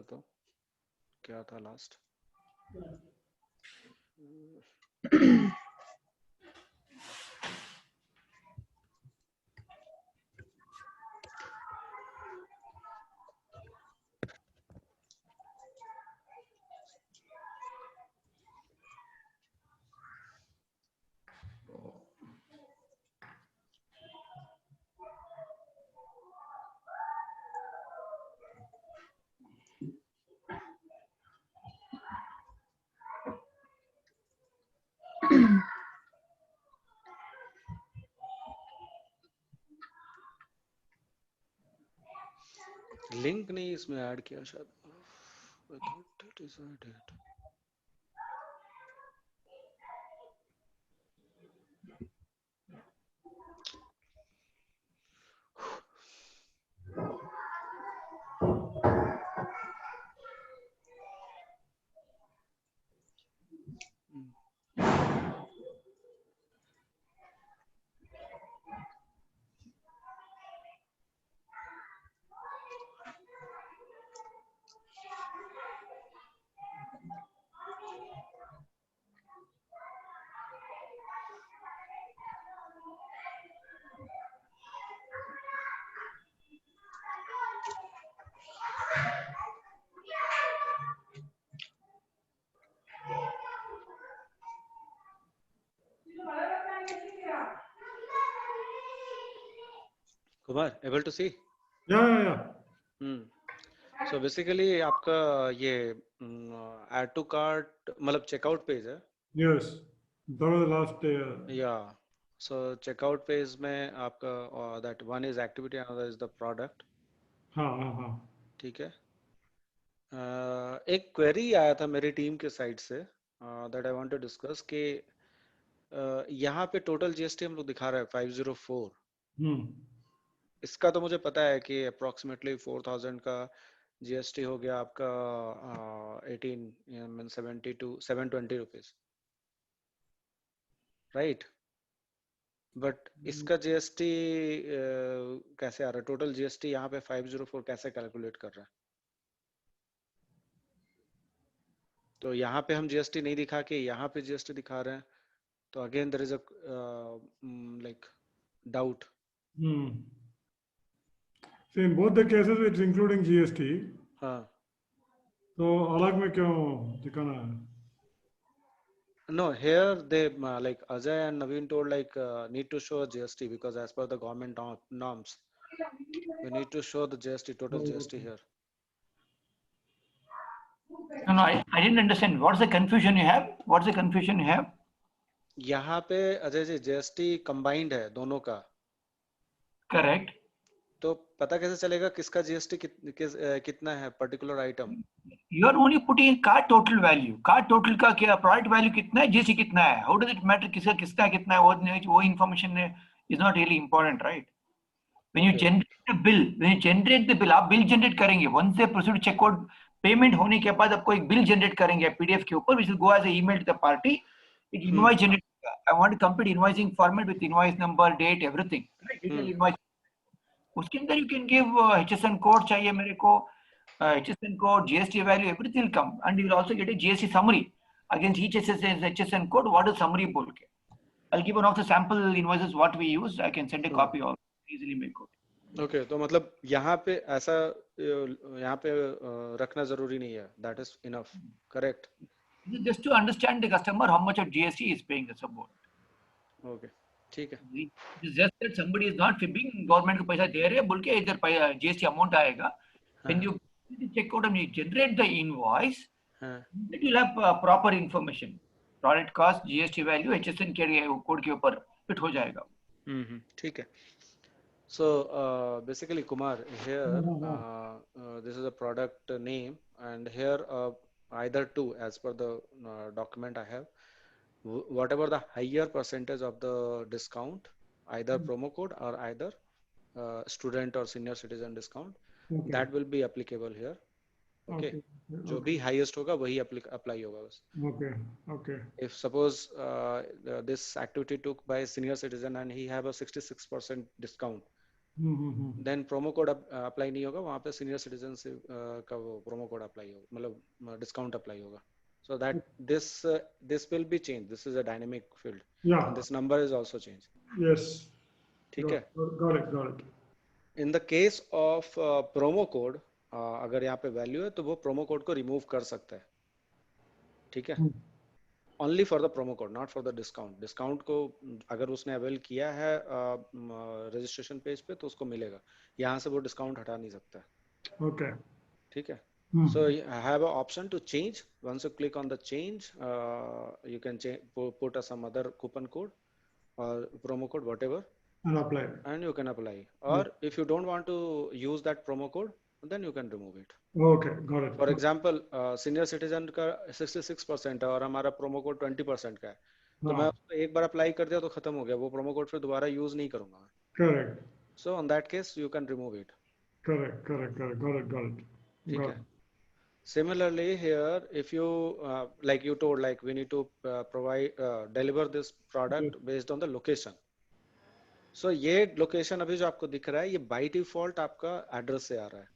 तो क्या था लास्ट? लिंक नहीं इसमें ऐड किया शायद। I thought it is added. Kumar, able to see? Yeah. So basically आपका ये add to cart मतलब checkout page है? Yes. That was the last. Yeah. So checkout page में आपका that one is activity, another is the product. हाँ. ठीक है। एक query आया था मेरी टीम के साइड से that I want to discuss कि यहाँ पे total GST हम लोग दिखा रहा है 504। इसका तो मुझे पता है कि अप्रोक्सीमेटली 4000 का जीएसटी हो गया आपका 18 72 720 रुपीज, राइट? बट इसका जीएसटी कैसे आ रहा है? टोटल जीएसटी यहाँ पे 504 कैसे कैलकुलेट कर रहा है? तो यहाँ पे हम जीएसटी नहीं दिखा के यहाँ पे जीएसटी दिखा रहे हैं, तो again there is a like doubt. So in both the cases, it's including GST. हाँ। तो अलग में क्यों दिखाना है? No, here they like Ajay and Naveen told like need to show GST because as per the government norms, we need to show the GST, total GST here. No, I didn't understand. What's the confusion you have? What's the confusion you have? यहाँ पे Ajay ji GST combined है दोनों का। Correct. तो पता कैसे चलेगा किसका जीएसटी कितना है particular item? You are only putting in cart total value. Cart total का क्या product value कितना है, GST कितना है? How does it matter किसका कितना है? वो information is not really important, right? When you generate the bill, आप bill generate करेंगे. Once they proceed to check out payment होने के बाद आपको एक bill generate करेंगे PDF के ऊपर, which will go as an email to the party. एक invoice generate. I want to complete invoicing format with invoice number, date, everything. Right? Detail invoice. उसके अंदर you can give HSN code चाहिए मेरे को, HSN code, GST value, everything will come, and you will also get a GST summary against each HSN code. What is summary बोल के? I'll give one of the sample invoices what we use. I can send a copy of easily make out. Okay, तो मतलब यहाँ पे ऐसा यहाँ पे रखना जरूरी नहीं है. That is enough, correct? Just to understand the customer how much of GST is paying the support. Okay, ठीक है. Just that somebody is not fibbing, government को पैसा दे रहे हैं बोल के इधर GST amount आएगा. When you check out and you generate the invoice, it will have proper information. Product cost, GST value, HSN के कोड के ऊपर फिट हो जाएगा. ठीक है. So basically Kumar, here this is a product name and here either two as per the document I have, whatever the higher percentage of the discount, either promo code or either student or senior citizen discount, that will be applicable here. Okay. जो भी highest होगा वही apply होगा बस. Okay. If suppose this activity took by senior citizen and he have a 66% discount, then promo code apply नहीं होगा, वहाँ पे सीनियर सिटीजन का वो प्रोमो कोड अप्लाई होगा, मतलब डिस्काउंट अप्लाई होगा. So that this will be changed. This is a dynamic field. Yeah. And this number is also changed. Yes. ठीक है. Got it. In the case of promo code, अगर यहाँ पे value है तो वो प्रोमो कोड को रिमूव कर सकता है. ठीक है. Only for the promo code, not for the discount. Discount को अगर उसने अवेल किया है रजिस्ट्रेशन पेज पे तो उसको मिलेगा. यहाँ से वो डिस्काउंट हटा नहीं सकता. Okay. ठीक है. So you have an option to change. Once you click on the change, you can put some other coupon code or promo code, whatever, And apply. and you can apply. Or if you don't want to use that promo code, then you can remove it. Okay, got it. For example, senior citizen का 66% है और हमारा promo code 20% का है, तो मैं उसको एक बार अप्लाई कर दिया तो खत्म हो गया, वो promo code फिर दोबारा यूज नहीं करूंगा. Correct. So on that case, you can remove it. Correct. Got it. ठीक है. Similarly here, if you like you told, like we need to deliver this product based on the location. So ये location अभी जो आपको दिख रहा है ये by default आपका address से आ रहा है.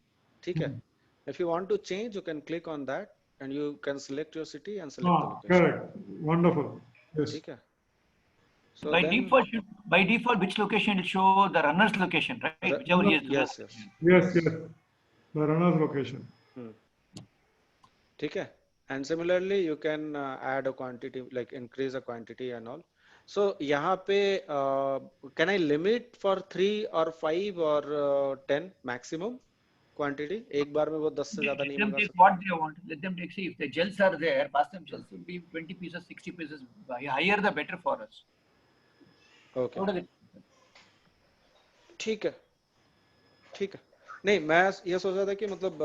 ठीक है. If you want to change, you can click on that and you can select your city and select the location. Correct. Wonderful. Yes. ठीक है. So by then, default, which location will show the runner's location, right? Whichever he is. Yes. The runner's location. ठीक है. And similarly, you can add a quantity, like increase a quantity and all. So यहाँ पे can I limit for 3 or 5 or 10 maximum quantity? एक बार में वो 10 से ज़्यादा नहीं Let them मंगा take सकता. what they want. Let them take. See, if the gels are there, pass them gels will be 20 pieces, 60 pieces. Higher the better for us. Okay. ठीक है. नहीं, मैं ये सोच रहा था कि मतलब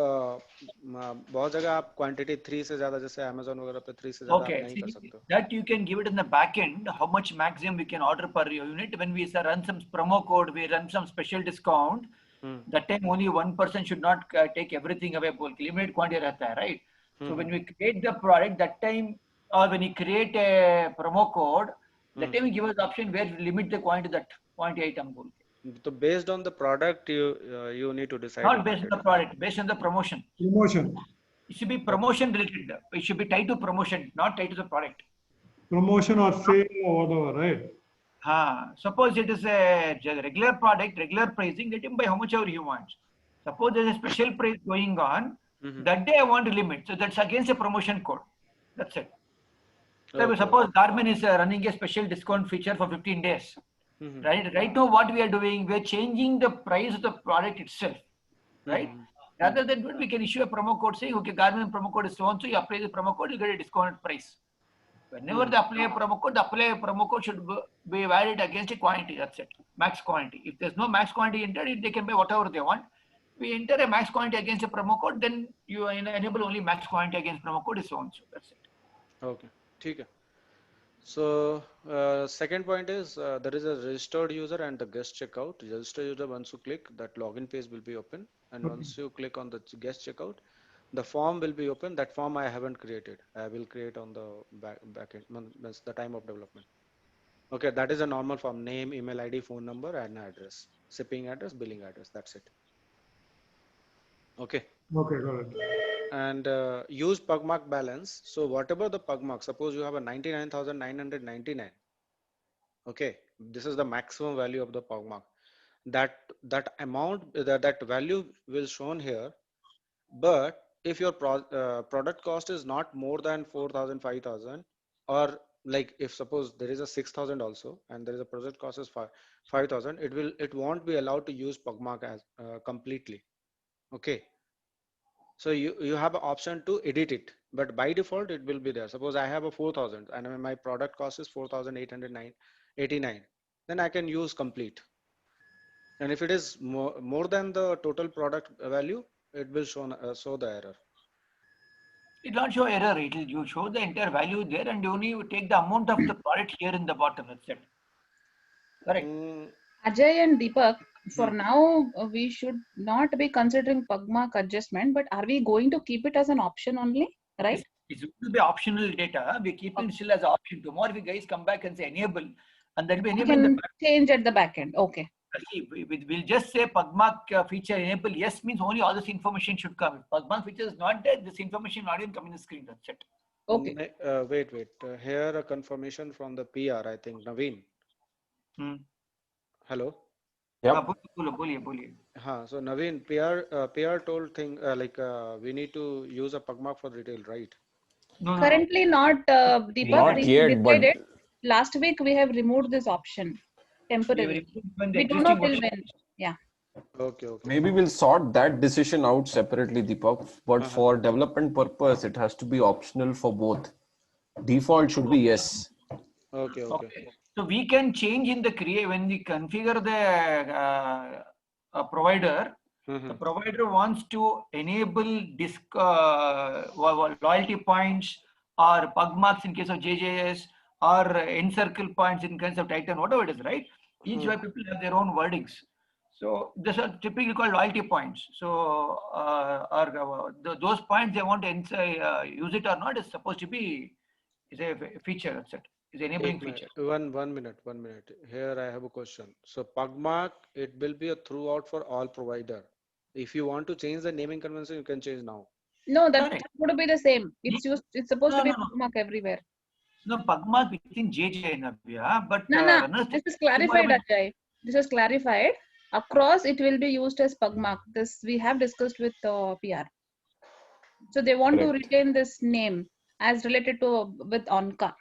बहुत जगह आप क्वांटिटी 3 से ज्यादा, जैसे Amazon वगैरह पे 3 से ज्यादा आप नहीं कर सकते. That you can give it in the back end. How much maximum we can order per unit? When we run some promo code, we run some special discount. That time only one person should not take everything away. Limited quantity रहता है, right? So when we create the product, that time, or when we create a promo code, that time we give us the option where we limit the quantity, that quantity item. So based on the product, you need to decide. Not based on the product, based on the promotion. It should be promotion related. It should be tied to promotion, not tied to the product. Promotion or sale or whatever, right? Suppose it is a regular product, regular pricing, let him buy how much ever he wants. Suppose there is a special price going on, that day I want to limit. So that's against a promotion code. That's it. So suppose Garmin is running a special discount feature for 15 days. Right now what we are doing, we are changing the price of the product itself, right? Rather than that, we can issue a promo code saying, okay, Garmin promo code is so and so, you apply the promo code, you get a discounted price. Whenever they apply a promo code should be valid against a quantity, that's it, max quantity. If there's no max quantity entered, they can buy whatever they want. We enter a max quantity against a promo code, then you enable only max quantity against promo code is so and so, that's it. Okay, ठीक है. So second point is there is a registered user and the guest checkout. Registered user, once you click, that login page will be open, and once you click on the guest checkout, the form will be open. That form I haven't created. I will create on the back end. That's the time of development. Okay, that is a normal form: name, email ID, phone number, and address, shipping address, billing address. That's it. Okay. Okay, got it. And use pugmark balance. So whatever the pugmark, suppose you have a 99,999. Okay, this is the maximum value of the pugmark. That amount, that value will shown here. But if your product cost is not more than 4,000, 5,000, or like if suppose there is a 6,000 also, and there is a project cost is 5,000, it won't be allowed to use pugmark as completely. Okay. So you have an option to edit it, but by default it will be there. Suppose I have a 4,000 and my product cost is 4,889, then I can use complete. And if it is more than the total product value, it will show the error. It will not show error. It will show the entire value there, and you only take the amount of the product here in the bottom. That's it. Correct. Ajay and Deepak, for now, we should not be considering pugmark adjustment, but are we going to keep it as an option only, right? It will be optional data. We keep it still as an option. Tomorrow, if you guys come back and say enable, and that will be enabled. Can change at the back end. Okay. See, we'll just say Pugmark feature enable yes means only all this information should come. If Pugmark feature is not there, this information not even come in the screen. That's it. Okay. Wait. Here a confirmation from the PR, I think, Naveen. Hmm. Hello. Yep. बोलिए. So Naveen, PR told thing we need to use a Pugmark for retail, right? No. Currently not, Deepak. Not We yet, but decided last week we have removed this option temporarily. We don't know till when. Yeah. Okay. maybe we'll sort that decision out separately, Deepak. But for development purpose, it has to be optional for both. Default should be yes. Okay. So we can change in the create when we configure the provider. The provider wants to enable disk loyalty points or Pugmarks in case of JJS or encircle points in case of Titan, whatever it is, right? Each way people have their own wordings. So these are typically called loyalty points. So those points they want to use it or not is supposed to be is a feature. That's it. Is enabling feature. One minute. Here I have a question. So Pugmark, it will be a throughout for all provider. If you want to change the naming convention, you can change now. No, that's Correct. going to be the same. It's supposed to be No. Pugmark everywhere. No, Pugmark within JJ Navya, but No. This is clarified, Ajay. This is clarified. Across, it will be used as Pugmark. This we have discussed with PR. So they want to Correct. retain this name as related to with Onka.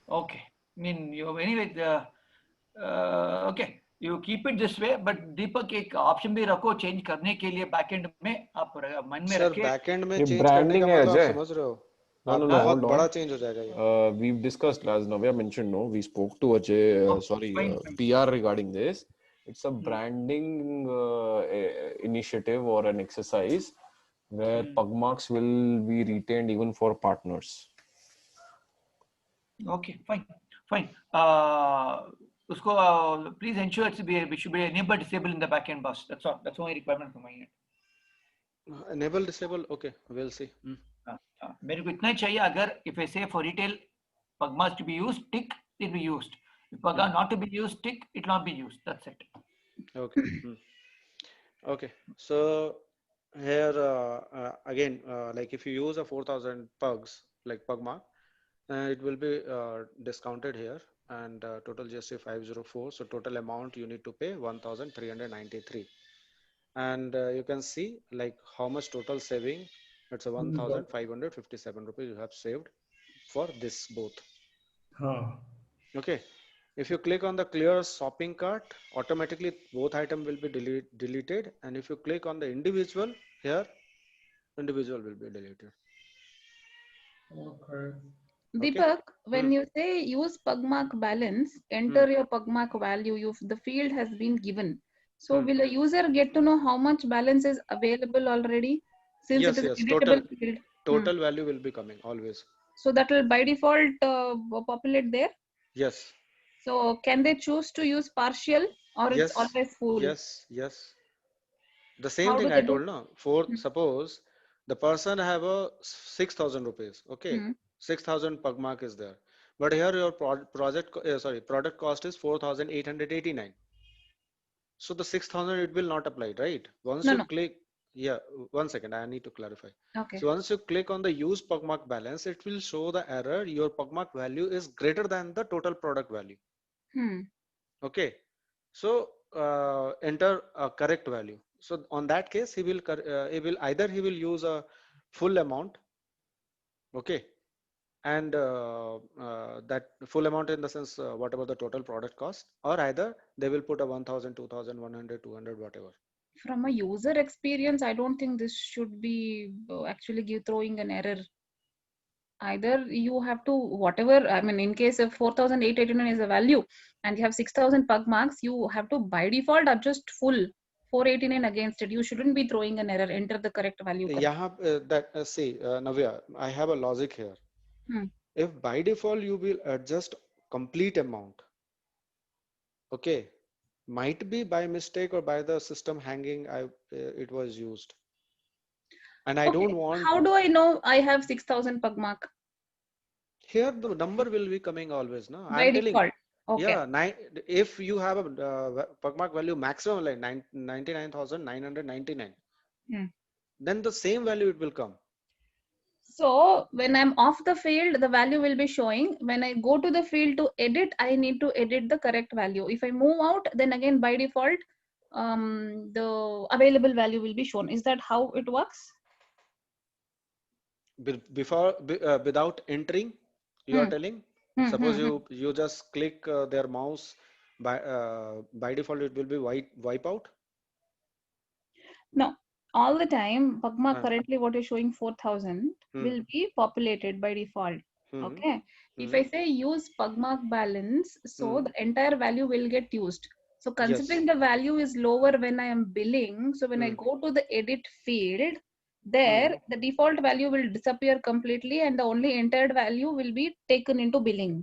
Okay. I mean, you anyway. Okay. You keep it this way, but Deepak एक option भी रखो change करने के लिए backend में आप मन में सर रखे. बैकएंड में ये चेंज करने का branding है, मतलब आप अजय. समझ रहे हो? No, बहुत hold बड़ा on. चेंज हो जाएगा ये. We've discussed, as Navya mentioned, no, we spoke to Ajay, Fine. PR regarding this. It's a branding initiative or an exercise where Pugmarks will be retained even for partners. Okay, fine. Usko please ensure we should be enable disable in the backend bus. That's all. That's only requirement from my end. Enable disable. Okay, we'll see. मेरे को इतना ही चाहिए अगर if I say for retail Pugmarks to be used, tick, it will be used. If Pugmark not to be used, tick, it will not be used. That's it. Okay. Okay. So here again, like if you use a 4,000 pugs like Pugmark, it will be discounted here, and total GST 504. So total amount you need to pay 1,393, and you can see like how much total saving. It's a 1,557 rupees you have saved for this both. Okay. If you click on the clear shopping cart, automatically both items will be deleted. And if you click on the individual here, individual will be deleted. Okay. Deepak, when you say use Pugmark balance, enter your Pugmark value. The field has been given. So will a user get to know how much balance is available already? Since Yes, it is yes. a editable field. Total value will be coming always. So that will by default populate there. Yes. So can they choose to use partial or Yes. it's always full? Yes. The same How thing do I they told do? now. For suppose the person have a 6,000 rupees. Okay. 6,000 Pugmark is there. But here your product cost is 4,889. So the 6,000 it will not apply, right? Once you click, yeah, 1 second, I need to clarify. Okay. So once you click on the use Pugmark balance, it will show the error. Your Pugmark value is greater than the total product value. Okay. So enter a correct value. So on that case, he will either use a full amount. Okay. And that full amount in the sense whatever the total product cost, or either they will put a 1,000, 2,000, 100, 200, whatever. From a user experience, I don't think this should be actually throwing an error. Either you have to whatever, I mean, in case of 4,889 is a value and you have 6,000 Pugmarks, you have to by default adjust full 489 against it. You shouldn't be throwing an error. Enter the correct value. See, Navya, I have a logic here. If by default you will adjust complete amount, okay, might be by mistake or by the system hanging, it was used, and I don't want. How do I know I have 6,000 Pugmark? Here the number will be coming always, no? by I'm telling, default. Okay. yeah, if you have a Pugmark value maximum like 99,999, Hmm. then the same value it will come. So when I'm off the field, the value will be showing. When I go to the field to edit, I need to edit the correct value. If I move out, then again by default, the available value will be shown. Is that how it works? Without entering, you are Hmm. telling. Hmm, Suppose hmm, hmm. you just click their mouse, by default it will be wipe out. No, all the time, Pugmark Uh, currently what is showing 4,000 hmm, will be populated by default. hmm, Okay. If hmm. I say use Pugmark balance, so Hmm. the entire value will get used. So Yes. considering the value is lower when I am billing, so when I Hmm. go to the edit field, there Hmm. the default value will disappear completely and the only entered value will be taken into billing.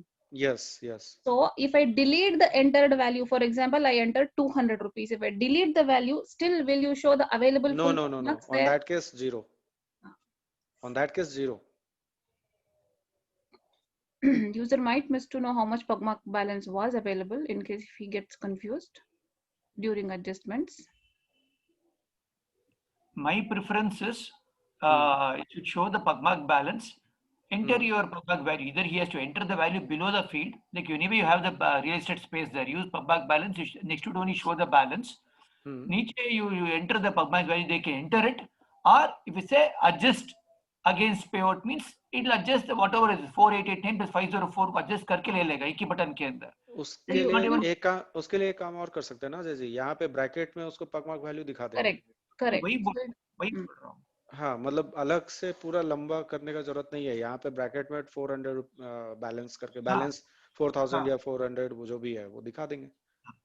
Yes, yes. So if I delete the entered value, for example, I entered 200 rupees. If I delete the value, still will you show the available No, full no, no, no. marks On there? that case, zero. On that case, zero. User might miss to know how much Pugmark balance was available in case if he gets confused during adjustments. My preference is Hmm. it should show the Pugmark balance. Enter Hmm. your Pugmark value. Either he has to enter the value below the field, like anyway you have the real estate space there. Use Pugmark balance. Next to it only show the balance. Hmm. Niche you enter the Pugmark value, they can enter it. Or if you say adjust against payout means it will adjust whatever is 4889 plus 504 को adjust करके ले लेगा एक ही button के अंदर. Then उसके you लिए not even उसके लिए एक काम और कर सकते हैं ना जैसे यहाँ पे ब्रैकेट में उसको पगमार्क वैल्यू दिखा देंगे. Correct, correct. वही So, वही बोल रहा हूँ. हाँ, मतलब अलग से पूरा लंबा करने का जरूरत नहीं है. यहाँ पे ब्रैकेट में 400 बैलेंस करके हाँ बैलेंस 4000 हाँ. या 400 वो जो भी है वो दिखा देंगे.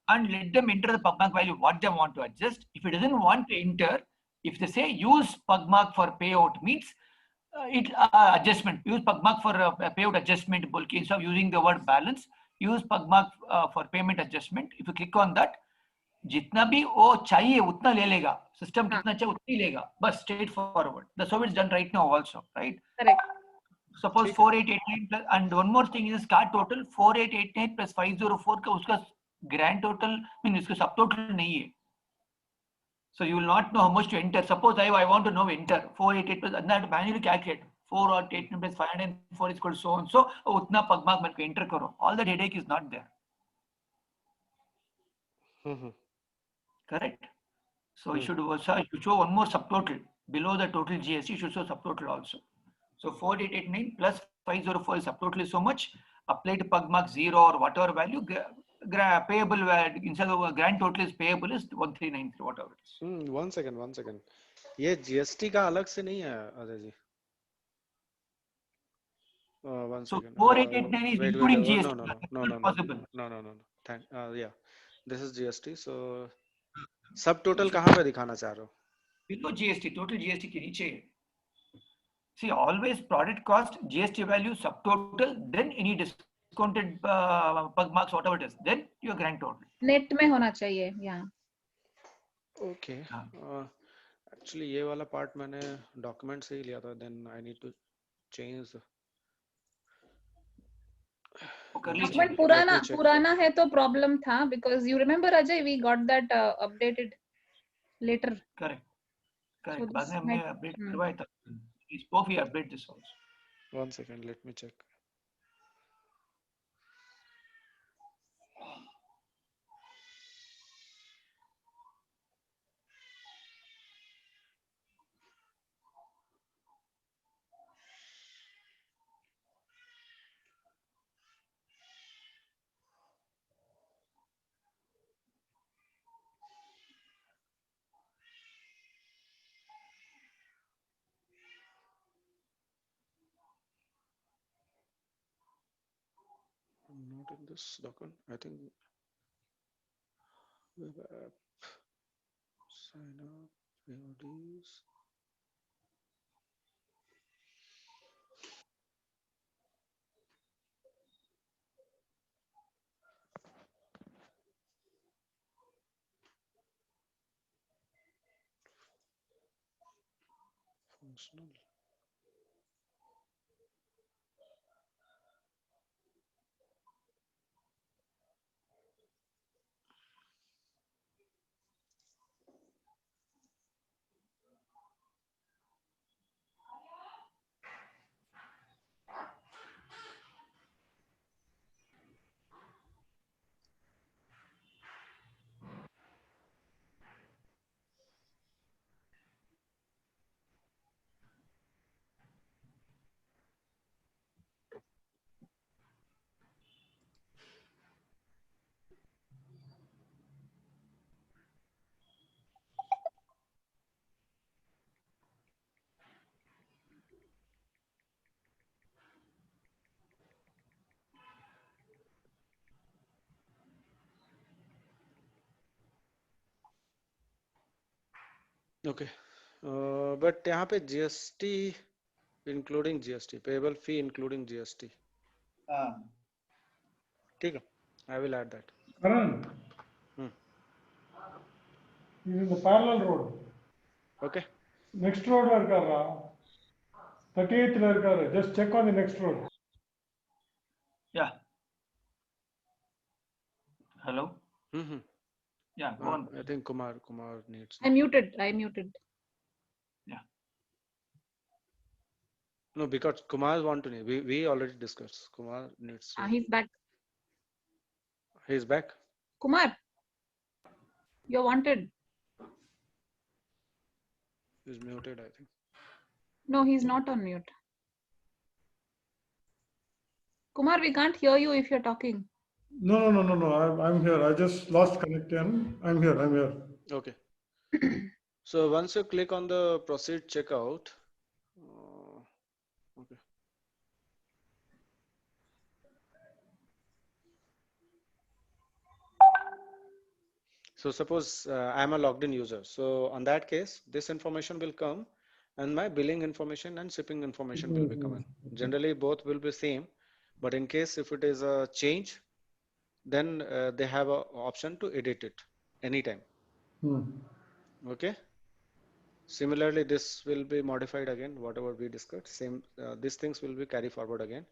And let them enter the Pugmark value what they want to adjust. If it doesn't want to enter, if they say use Pugmark for payout means it adjustment. Use Pugmark for payout adjustment बोल के instead of using the word balance, use Pugmark for payment adjustment. If you click on that, जितना भी वो चाहिए उतना ले लेगा. System हाँ, कितना चाहिए उतना ही लेगा. बस straight forward. That's how it's done right now also, right? correct. Suppose ठीक है. 4889 plus and one more thing is card total 4889 plus 504 का उसका grand total mean उसका subtotal नहीं है. So you will not know how much to enter. Suppose I want to know enter 488 plus and that manually calculate 488 plus 504 is equal to so and so उतना Pugmark मेरे को enter करो. All that headache is not there. Hmm. Correct. So you should also you should show one more subtotal below the total GST. You should show subtotal also. So 4889 plus 504 is subtotal is so much. Apply to Pugmark 0 or whatever value. Payable instead of grand total is payable is 1393 whatever it is. One second. ये GST का अलग से नहीं है Ajay ji. One So second. 4889 is Wait. including No, GST. no, no, no, That's no, not no, no, possible. no. Thank. Yeah, this is GST. So सब total कहाँ पे दिखाना चाह रहे हो? Below GST, total GST के नीचे. See, always product cost, GST value, subtotal, then any discounted Pugmarks, whatever it is, then your grand total. Net में होना चाहिए, yeah. Okay. हाँ. Actually ये वाला part मैंने document से ही लिया था. Then I need to change. वो कर One लीजिए. second. Document Let me check. पुराना है तो problem था because you remember Ajay, we got that updated later. Correct. So Correct. बाद this में हमने might, update करवाया था. We spoke, we update this also. One second. Let me check. Not in this document. I think web app, sign up, VODs. Functional. Okay. But यहाँ पे GST including GST, payable fee including GST. ठीक है, I will add that. Karan, Hmm. he's in the parallel road. Okay. Next road la irkarra. 38th la irkarra. Just check on the next road. Yeah. Hello. Mm-hmm. Yeah, go on. I think Kumar needs. I muted. Yeah. No, because Kumar want to. We already discussed. Kumar needs. He's back. He's back. Kumar, you're wanted. He's muted, I think. No, he's not on mute. Kumar, we can't hear you if you're talking. No. I'm here. I just lost connection. I'm here. Okay. So once you click on the proceed checkout, okay. So suppose I'm a logged in user. So on that case, this information will come and my billing information and shipping information will be coming. Generally, both will be same, but in case if it is a change, then they have an option to edit it anytime. Okay. Similarly, this will be modified again, whatever we discussed. Same, these things will be carried forward again.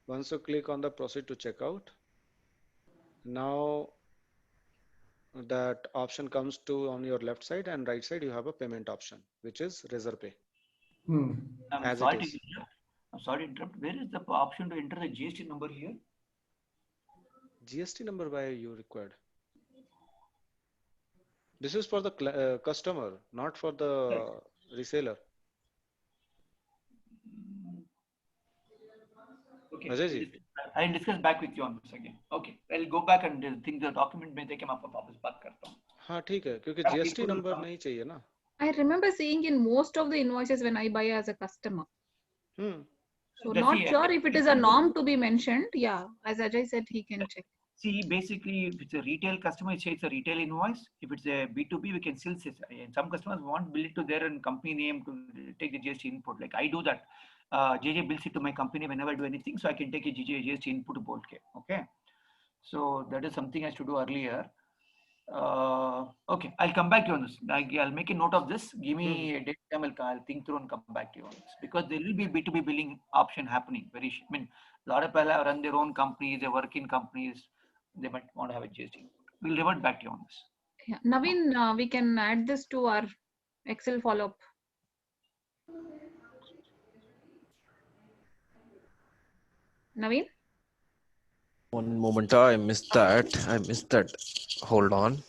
Once you click on the proceed to checkout, now that option comes to on your left side and right side, you have a payment option, which is Razorpay. I'm sorry to interrupt. Where is the option to enter the GST number here? GST number why you required? This is for the customer, not for the reseller. Okay. Ajay ji. I'll discuss back with you on this again. Okay. I'll go back and think the document में देके मैं आपको वापस बात करता हूँ. हाँ ठीक है, क्योंकि GST number नहीं चाहिए ना. I remember seeing in most of the invoices when I buy as a customer. So not sure if it is a norm to be mentioned. Yeah, as Ajay said, he can check. See, basically, if it's a retail customer, it says it's a retail invoice. If it's a B2B, we can still say, and some customers want bill it to their company name to take the GST input. Like I do that. JJ bills it to my company whenever I do anything, so I can take a GST input to bolt. Okay. So that is something I used to do earlier. Okay, I'll come back to you on this. I'll make a note of this. Give me a date time. I'll think through and come back to you on this, because there will be B2B billing option happening. A lot of people run their own companies, they work in companies. They might want to have a GST. We'll revert back to you on this. Yeah. Naveen, we can add this to our Excel follow-up. Naveen? One moment, I missed that. Hold on.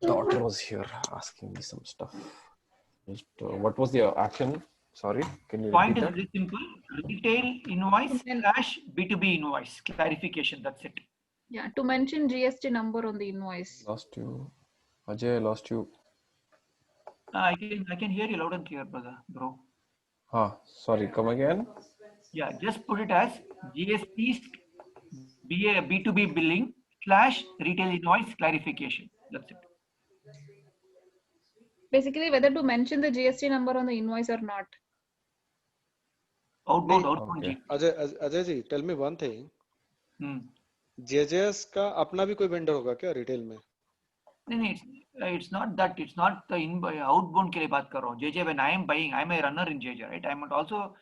Daughter was here asking me some stuff. Just, what was the action? Sorry, can you Point repeat is that? very simple. Retail invoice / B2B invoice. Clarification, that's it. Yeah, to mention GST number on the invoice. Lost you. Ajay, I lost you. I can hear you loud and clear, bro. Sorry, come again. Yeah, just put it as GST B2B billing / retail invoice clarification. That's it. Basically, whether to mention the GST number on the invoice or not. Outbound. Okay. Ajay ji, tell me one thing. JJS का अपना भी कोई vendor होगा क्या retail में? नहीं, it's not that. It's not the outbound के लिए बात कर रहा हूँ. JJ, when I am buying, I am a runner in JJ, right? I might also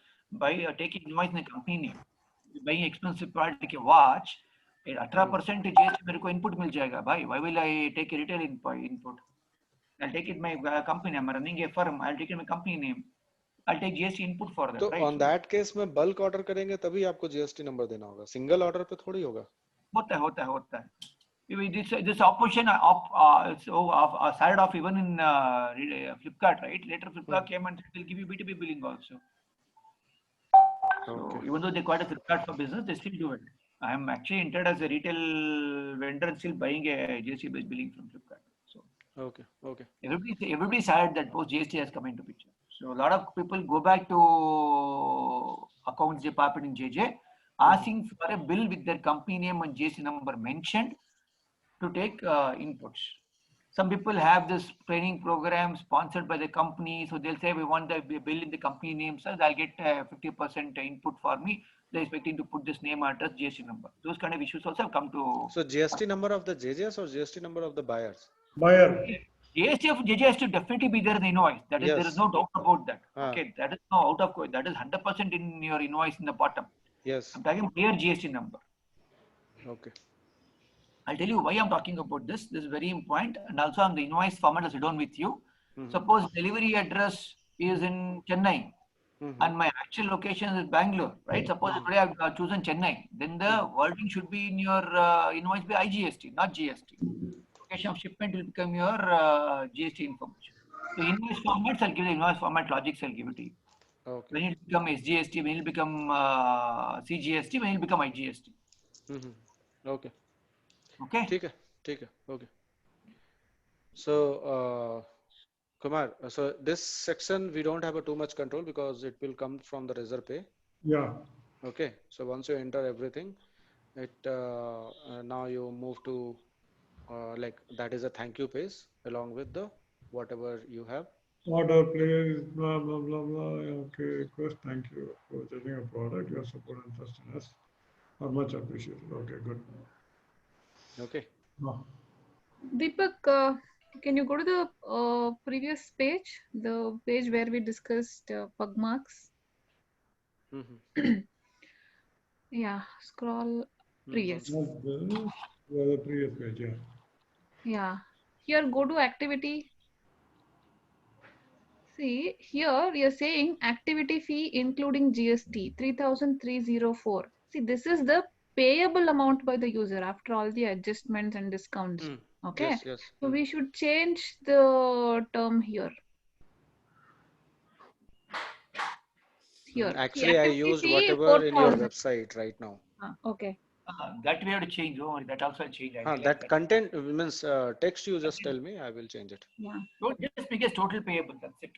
taking invoice in a company name. Buying expensive product like a watch, 18% GST मेरे को input मिल जाएगा भाई. Why will I take a retail input? I'll take it my company. I'm running a firm. I'll take it my company name. I'll take GST input for that. तो right? on that case में bulk order करेंगे तभी आपको GST number देना होगा. Single order पे थोड़ी होगा. होता है. This option started off even in Flipkart, right? Later Flipkart came and will give you B2B billing also. So even though they call it Flipkart for business, they still do it. I am actually entered as a retail vendor and still buying a GST based billing from Flipkart. So Okay. everybody sad that post GST has come into picture. So a lot of people go back to accounts department in JJ, asking for a bill with their company name and GST number mentioned. to take inputs. Some people have this training program sponsored by the company, so they'll say we want the bill in the company name, so I'll get 50% input for me. They're expecting to put this name, address, GST number. Those kind of issues also have come to. So GST number of the JJS or GST number of the buyers? Buyer. GST of JJ has to definitely be there in the invoice. That is, there is Yes. no doubt about that. Ah. Okay, that is no out of that is 100% in your invoice in the bottom. Yes. I'm talking clear GST number. Okay. I'll tell you why I'm talking about this. This is very important, and also on the invoice format, I'll sit down with you. Mhm. Suppose delivery address is in Chennai, Mhm. and my actual location is Bangalore, right? Suppose today I've chosen Chennai, then the wording should be in your invoice be IGST, not GST. Location of shipment will become your GST information. So invoice formats, I'll give the invoice format logics, I'll give it to you. Okay. When it become SGST, when it become CGST, when it become IGST. Mhm. Okay. Okay. ठीक है. Okay. So, Kumar, so this section we don't have too much control because it will come from the reserve pay. Yeah. Okay. So once you enter everything, it now you move to like that is a thank you page along with the whatever you have. Order, please, blah, blah, blah, blah. Okay, request, thank you for judging a product, your support and trust in us are much appreciated. Okay, good. Okay. Oh, Deepak, can you go to the previous page, the page where we discussed pug marks? Mhm. Yeah, scroll previous. not this, the previous page, yeah. Yeah, here go to activity. See, here you're saying activity fee including GST 3,304. See, this is the payable amount by the user after all the adjustments and discounts. Mm. Okay, Yes. so we should change the term here. Here, see, Actually, I activity used fee whatever in your 4,000. website right now. Okay. That we have to change. Don't worry, that also I'll change. I realize That content means text you just tell me, I will change it. Yeah. Don't just make it total payable. That's it.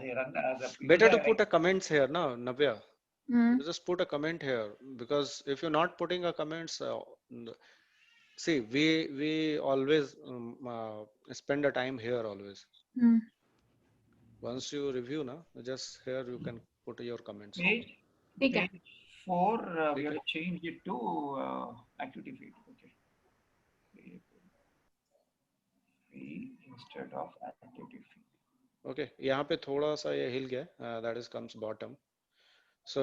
They run as a Better to put a comments here now, Navya. Mm. You just put a comment here because if you're not putting a comments, see, we always spend a time here always. Mm. Once you review, na, just here you can put your comments. Okay. Page 4, we Okay. have to change it to activity feed. Okay. Fee instead of activity fee. Okay, यहाँ पे थोड़ा सा ये हिल गया, that is comes bottom. So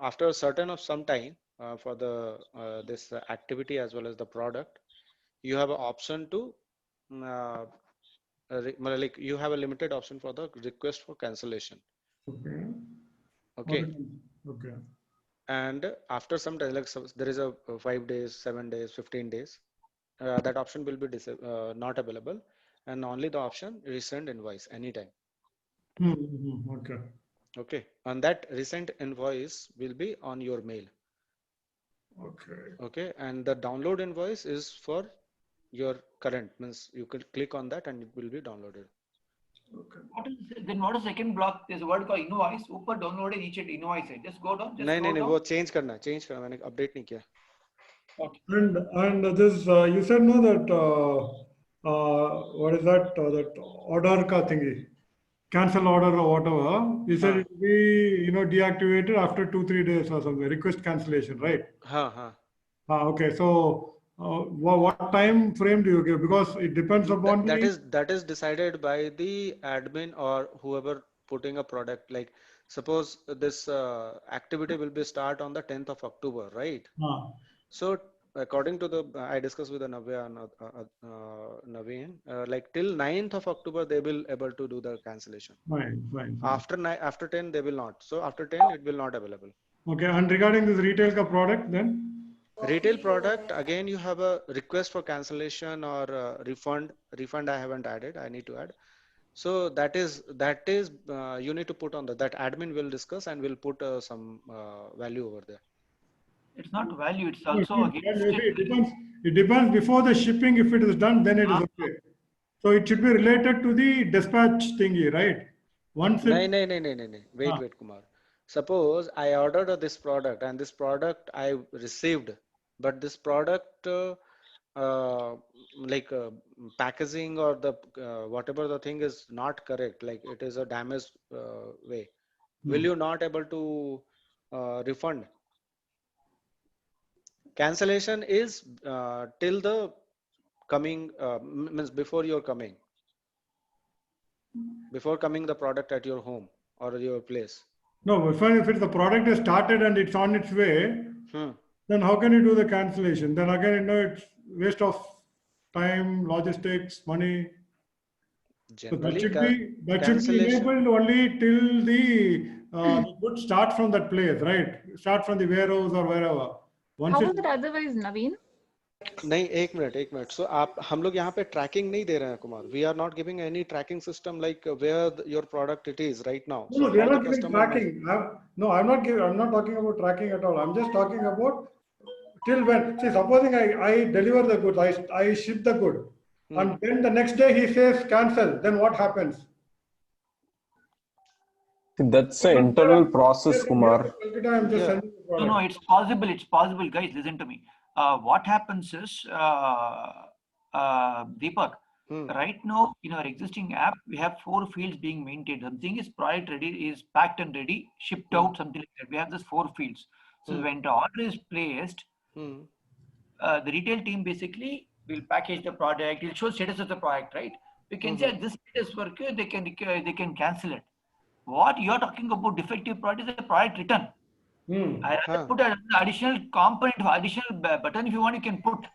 after a certain of some time for the this activity as well as the product, you have an option to like you have a limited option for the request for cancellation. Okay. Okay. Okay. And after some time, like there is a 5 days, 7 days, 15 days, that option will be not available, and only the option resend invoice anytime. Okay. Okay, and that resent invoice will be on your mail. Okay. Okay, and the download invoice is for your current, means you can click on that and it will be downloaded. Okay. What is second block? There's a word called invoice. ऊपर downloaded each invoice है. Just go down. Just नहीं scroll नहीं down. वो change करना मैंने update नहीं किया. Okay. And this you said no that what is that that order ka thingy, cancel order or whatever. You said it will be deactivated after 2-3 days or something. Request cancellation, right? हाँ. Okay, so what time frame do you give? Because it depends upon that is decided by the admin or whoever putting a product. Like suppose this activity will be start on the 10th of October, right? So according to the I discussed with the Navya and Naveen, like till 9th of October they will able to do the cancellation. Fine. After 10 they will not. So after 10 it will not available. Okay, and regarding this retail ka product then? Retail product, again you have a request for cancellation or refund. Refund I haven't added, I need to add. So that is you need to put on that admin will discuss and will put some value over there. It's not value. It's also It depends before the shipping. If it is done, then it is okay. So it should be related to the dispatch thingy, right? Once it. No. Wait, Kumar. Suppose I ordered this product and this product I received, but this product like packaging or the whatever the thing is not correct, like it is a damaged way, will you not able to refund? Cancellation is till the coming means before you're coming, before coming the product at your home or your place. No, if it's the product is started and it's on its way, Hmm. then how can you do the cancellation? Then again, it's waste of time, logistics, money. So Generally, that should be cancellation. enabled only till the goods start from that place, right? Start from the warehouse or wherever. Once How it about it otherwise, Naveen? नहीं, एक minute सो आप हम लोग यहाँ पे trekking नहीं दे रहे हैं Kumar. We are not giving any tracking system like where your product it is right now, no, so no, we are how the not giving customer no. tracking. No, I'm not talking about tracking at all. I'm just talking about till when. See, supposing I deliver the goods, I ship the good, and then the next day he says cancel. Then what happens? That's an internal process, Kumar. I'm just Yeah. sending the No, product. it's possible. It's possible, guys. Listen to me. What happens is, Deepak, right now in our existing app, we have 4 fields being maintained. Something is product ready, is packed and ready, shipped out, something like that. We have these 4 fields. So when the order is placed, the retail team basically will package the product. It'll show status of the product, right? We can say this status work. They can cancel it. What you're talking about defective product is a product return. I rather put an additional component, additional button if you want, you can put.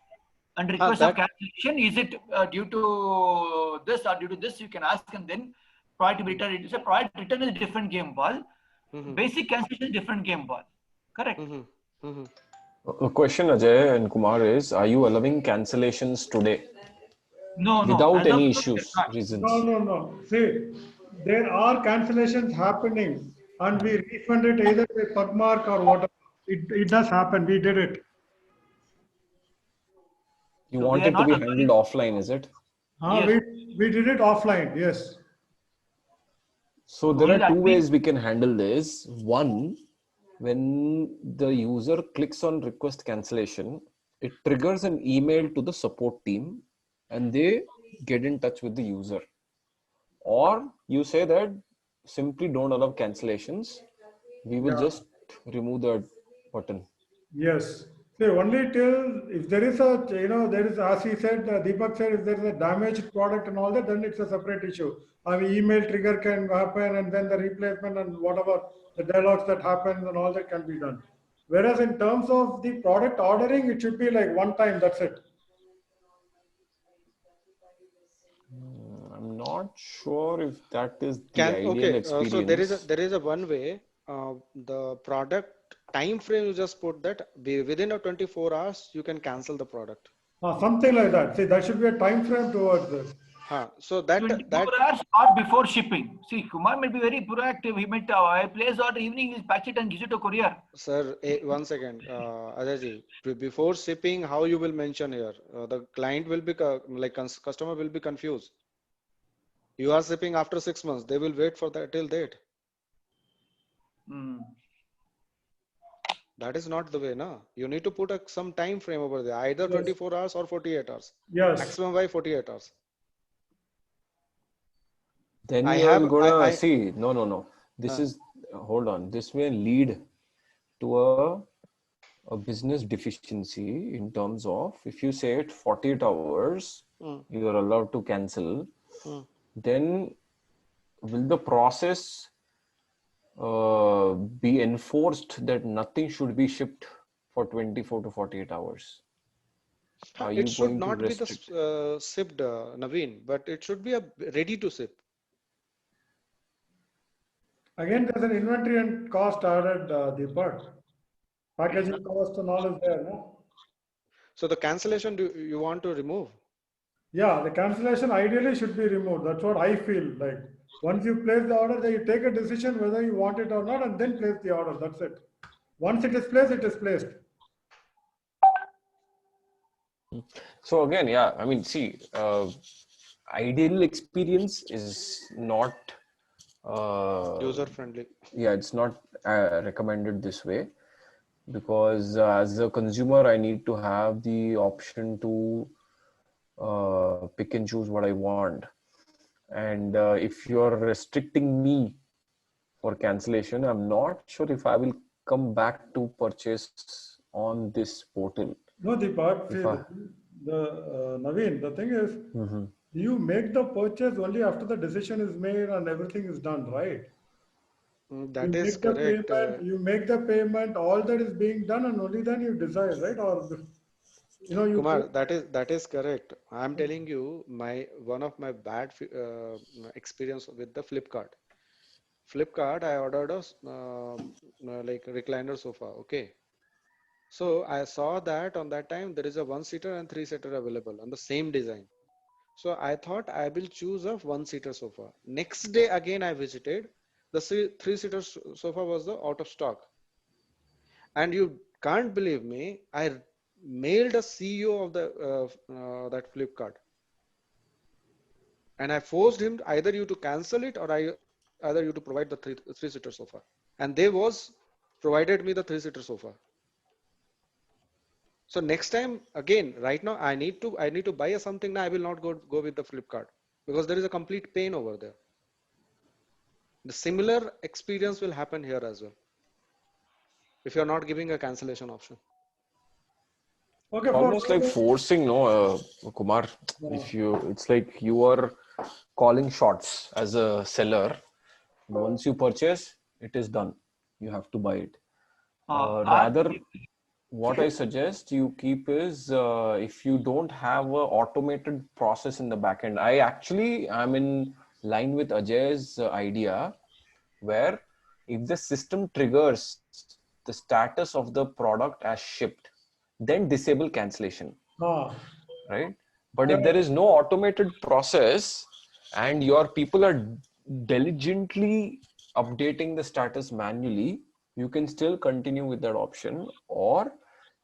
And request of cancellation, is it due to this or due to this, you can ask, and then product return. It is a product return is a different game ball. Basic cancellation is different game ball. Correct. The question, Ajay and Kumar, is: are you allowing cancellations today? No, without as of any now, issues, they're not. reasons? No. See, there are cancellations happening, and we refund it either by Pugmark or whatever. It does happen. We did it. You So want we are it to be not handled offline, is it? Yes. We did it offline. Yes. So there Only are that two means- ways we can handle this. One, when the user clicks on request cancellation, it triggers an email to the support team and they get in touch with the user. Or you say that simply don't allow cancellations. We will just remove the button. Yes. See, only till if there is a, there is, as he said, Deepak said, if there is a damaged product and all that, then it's a separate issue. I mean, email trigger can happen, and then the replacement and whatever the dialogues that happens and all that can be done. Whereas in terms of the product ordering, it should be like one time, that's it. I'm not sure if that is the ideal experience. So there is a one way, the product time frame, you just put that within a 24 hours you can cancel the product. Something like that. See, there should be a time frame towards this. So that 24 hours or before shipping. See, Kumar may be very proactive. He might place order evening, he'll patch it and give it to courier. Sir, 1 second, Ajay ji, before shipping, how you will mention here? The client will be customer will be confused. You are shipping after 6 months. They will wait for that till date. That is not the way, na. You need to put some time frame over there, either 24 hours or 48 hours. Yes. Maximum by 48 hours. Then you are gonna see. No. This is hold on. This may lead to a business deficiency in terms of if you say it 48 hours, you are allowed to cancel. Then will the process be enforced that nothing should be shipped for 24 to 48 hours? Are you It should going to not be restrict? the shipped, Naveen, but it should be a ready to ship. Again, there's an inventory and cost added, Deepak. Packaging cost and all is there, no? So the cancellation, do you want to remove? Yeah, the cancellation ideally should be removed. That's what I feel like. Once you place the order, then you take a decision whether you want it or not, and then place the order. That's it. Once it is placed, it is placed. So again, I mean, see, ideal experience is not User friendly. Yeah, it's not recommended this way. because as a consumer, I need to have the option to pick and choose what I want. And if you're restricting me for cancellation, I'm not sure if I will come back to purchase on this portal. No, Deepak, see, If I, Naveen, the thing is, Mhm. you make the purchase only after the decision is made and everything is done, right? That is correct. You make the payment, all that is being done, and only then you decide, right? Or, you pay. Kumar, that is correct. I'm telling you, one of my bad experience with the Flipkart. Flipkart, I ordered a like recliner sofa. Okay, so I saw that on that time there is a one-seater and three-seater available on the same design. So I thought I will choose a one-seater sofa. Next day again I visited. The three-seater sofa was the out of stock. And you can't believe me, I mailed a CEO of the that Flipkart, and I forced him either you to cancel it or either you to provide the three-seater sofa. And they was provided me the three-seater sofa. So next time again, right now I need to buy something now. I will not go with the Flipkart because there is a complete pain over there. The similar experience will happen here as well if you are not giving a cancellation option. Okay, Almost like forcing, no, Kumar. If it's like you are calling shots as a seller. Once you purchase, it is done. You have to buy it. Rather, what I suggest you keep is if you don't have a automated process in the backend. I'm in line with Ajay's idea, where if the system triggers the status of the product as shipped, then disable cancellation, right? But if there is no automated process and your people are diligently updating the status manually, you can still continue with that option, or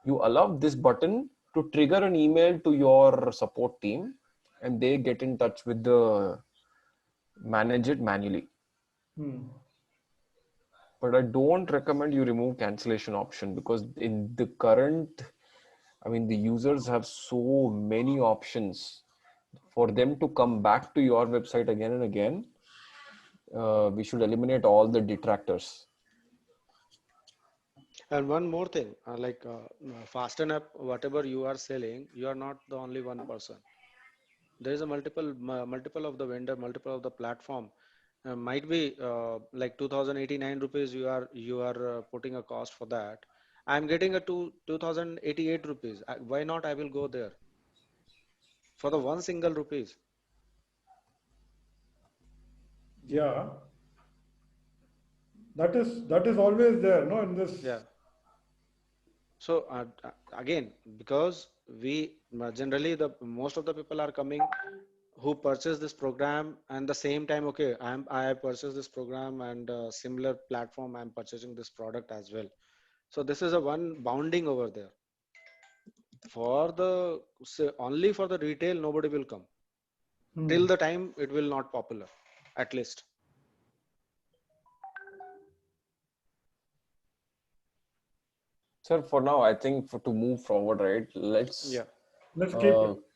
you allow this button to trigger an email to your support team and they get in touch with the manage it manually. But I don't recommend you remove cancellation option, because in the current, the users have so many options. For them to come back to your website again and again, we should eliminate all the detractors. And one more thing, Fasten App, whatever you are selling, you are not the only one person. There is a multiple of the vendor, multiple of the platform. Might be like 2089 rupees. You are putting a cost for that. I'm getting a 2088 rupees. Why not? I will go there for the one single rupees. Yeah, that is always there, no, in this. Yeah. So again, because we generally the most of the people are coming who purchase this program, and the same time, okay, I purchased this program and similar platform, I'm purchasing this product as well. So this is a one bounding over there. For the only for the retail, nobody will come till the time it will not popular, at least. Sir, for now, I think to move forward, right, let's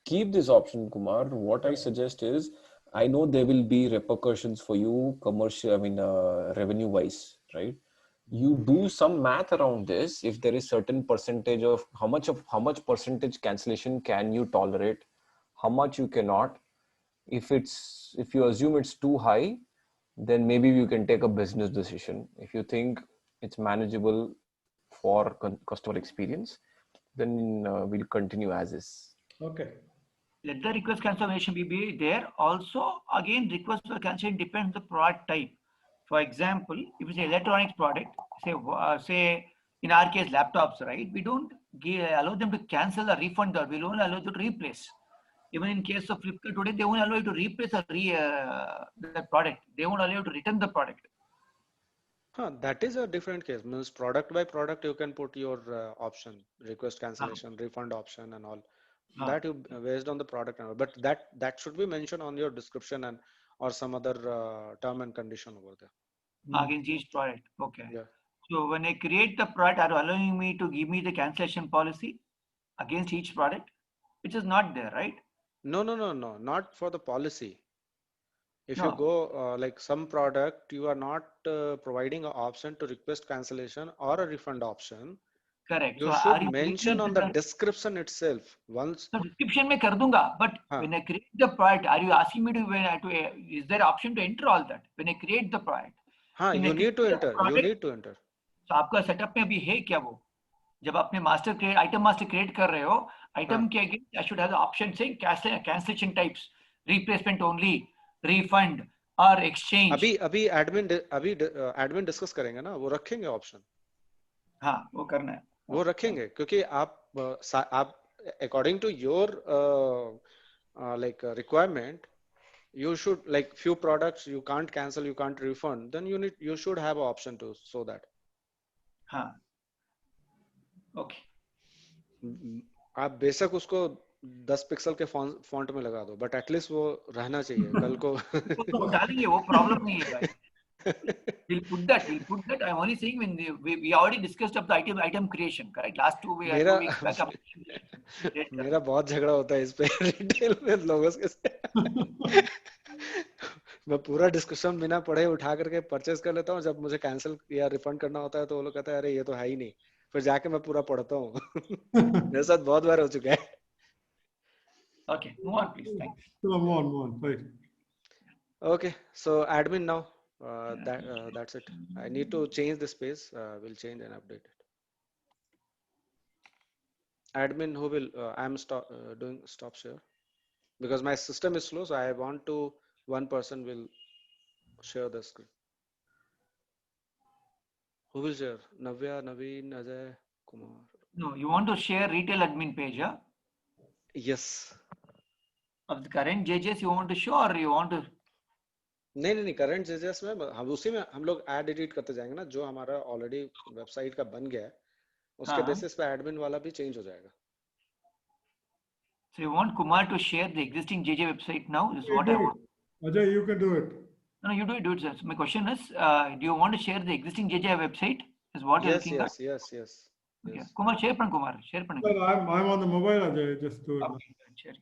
keep this option, Kumar. What I suggest is, I know there will be repercussions for you commercial, revenue wise, right? You do some math around this. If there is certain percentage of how much percentage cancellation can you tolerate, how much you cannot. If you assume it's too high, then maybe you can take a business decision. If you think it's manageable for customer experience, then we'll continue as is. Okay. Let the request cancellation be there. Also, again, request for cancellation depends on the product type. For example, if it's an electronics product, say in our case laptops, right? We don't allow them to cancel or refund, or we'll only allow them to replace. Even in case of Flipkart today, they won't allow you to replace or the product. They won't allow you to return the product. That is a different case. Means product by product, you can put your option, request cancellation, refund option, and all. That you based on the product, but that should be mentioned on your description and or some other term and condition over there. Against each product. Okay. Yeah. So when I create the product, are you allowing me to give me the cancellation policy against each product, which is not there, right? No, no, no, no, not for the policy. If you No, go like some product, you are not providing an option to request cancellation or a refund option. correct. So You are should you mention making on the description itself. Once, so description में कर दूंगा, but हाँ, when I create the product, are you asking me to is there option to enter all that when I create the product? हाँ, When I you create need to the enter. You product, need to enter. तो आपका setup में अभी है क्या वो? जब आपने master create item master create कर रहे हो, आइटम हाँ, के against I should have the option से cancellation types, replacement only, refund और एक्सचेंज. अभी एडमिन डिस्कस करेंगे ना, वो रखेंगे ऑप्शन. हाँ, वो करना है. वो रखेंगे क्योंकि आप according to your like requirement, you should, like few products you can't cancel, you can't refund, then you should have an option to show that. हाँ, ओके. आप बेशक उसको 10 पिक्सल के फॉन्ट में लगा दो, बट एटलीस्ट वो रहना चाहिए कल को. वो डालेंगे, वो प्रॉब्लम नहीं है भाई. We'll put that. I'm only saying when we already discussed of the item creation, correct? Last 2 weeks back. मेरा बहुत झगड़ा होता है इस पे रिटेल में लोगों के साथ. मैं पूरा डिस्कशन बिना पढ़े उठा करके परचेज कर लेता हूँ. जब मुझे कैंसिल या रिफंड करना होता है तो वो लोग कहते हैं अरे ये तो है ही नहीं. फिर जाके मैं पूरा पढ़ता हूँ. मेरे साथ बहुत बार हो चुका है. Okay, move on, please. Thanks. Move on. Right. Okay, so admin now. That's it. I need to change this page. We'll change and update it. Admin, who will? I'm doing stop share because my system is slow. So I want to. One person will share the screen. Who will share? Navya, Naveen, Ajay, Kumar. No, you want to share retail admin page, yeah? Yes. Of the current JJs you want to show, or you want to? नहीं current जेजेस में हम उसी में हम लोग add edit करते जाएंगे ना. जो हमारा ऑलरेडी वेबसाइट का बन गया है उसके बेसिस पे एडमिन वाला भी चेंज हो जाएगा. So you want Kumar to share the existing JJ website now? Is what I want. Ajay, you can do it. No, you do it, sir. So my question is, do you want to share the existing JJ website? Is what you're looking at? Yes. Okay. Kumar, share Kumar. Well, I'm on the mobile, Ajay. Just do it. Okay, share.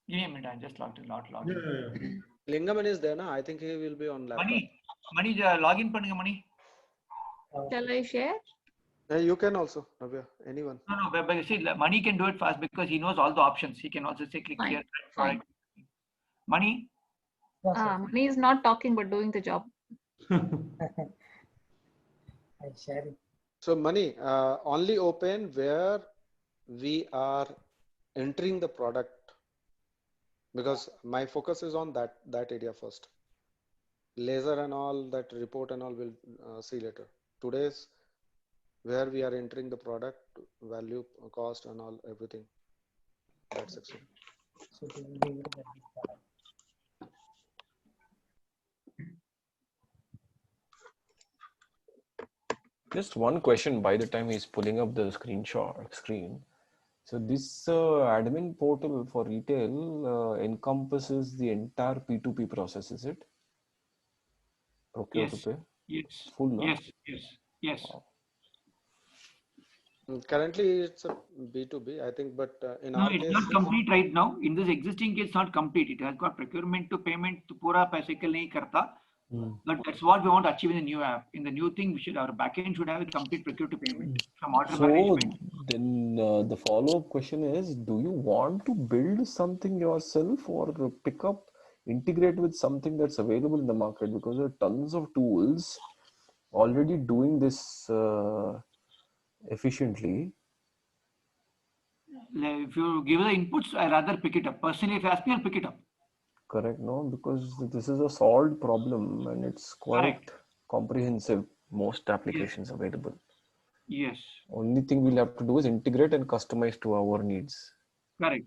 Give me a minute. I just logged in. Yeah. Lingaman is there, na? I think he will be on laptop. Money, login பண்ணுங்க Money. Shall I share? You can also, Navya, anyone. No, but see, Money can do it fast because he knows all the options. He can also say click Fine. here. Fine. Money. Money is not talking but doing the job. I share it. So Money, only open where we are entering the product, because my focus is on that area first. Laser and all that report and all will see later. Today's where we are entering the product, value, cost and all, everything. That section. So it will be Just one question by the time he's pulling up the screen. So this admin portal for retail encompasses the entire P2P process, is it? Procure to pay? Yes. Full, no? Yes. Wow. Currently it's a B2B, I think, but in No, our it's case, not complete right now. In this existing case, it's not complete. It has got procurement to payment to pura cycle nahi karta. But that's what we want to achieve in the new app. In the new thing, our backend should have a complete procure to payment from order management. Then the follow-up question is, do you want to build something yourself or integrate with something that's available in the market? Because there are tons of tools already doing this efficiently. If you give the inputs, I rather pick it up. Personally, if you ask me, I'll pick it up. Correct, no? Because this is a solved problem and it's quite comprehensive. Most applications available. Yes. Only thing we'll have to do is integrate and customize to our needs. Correct.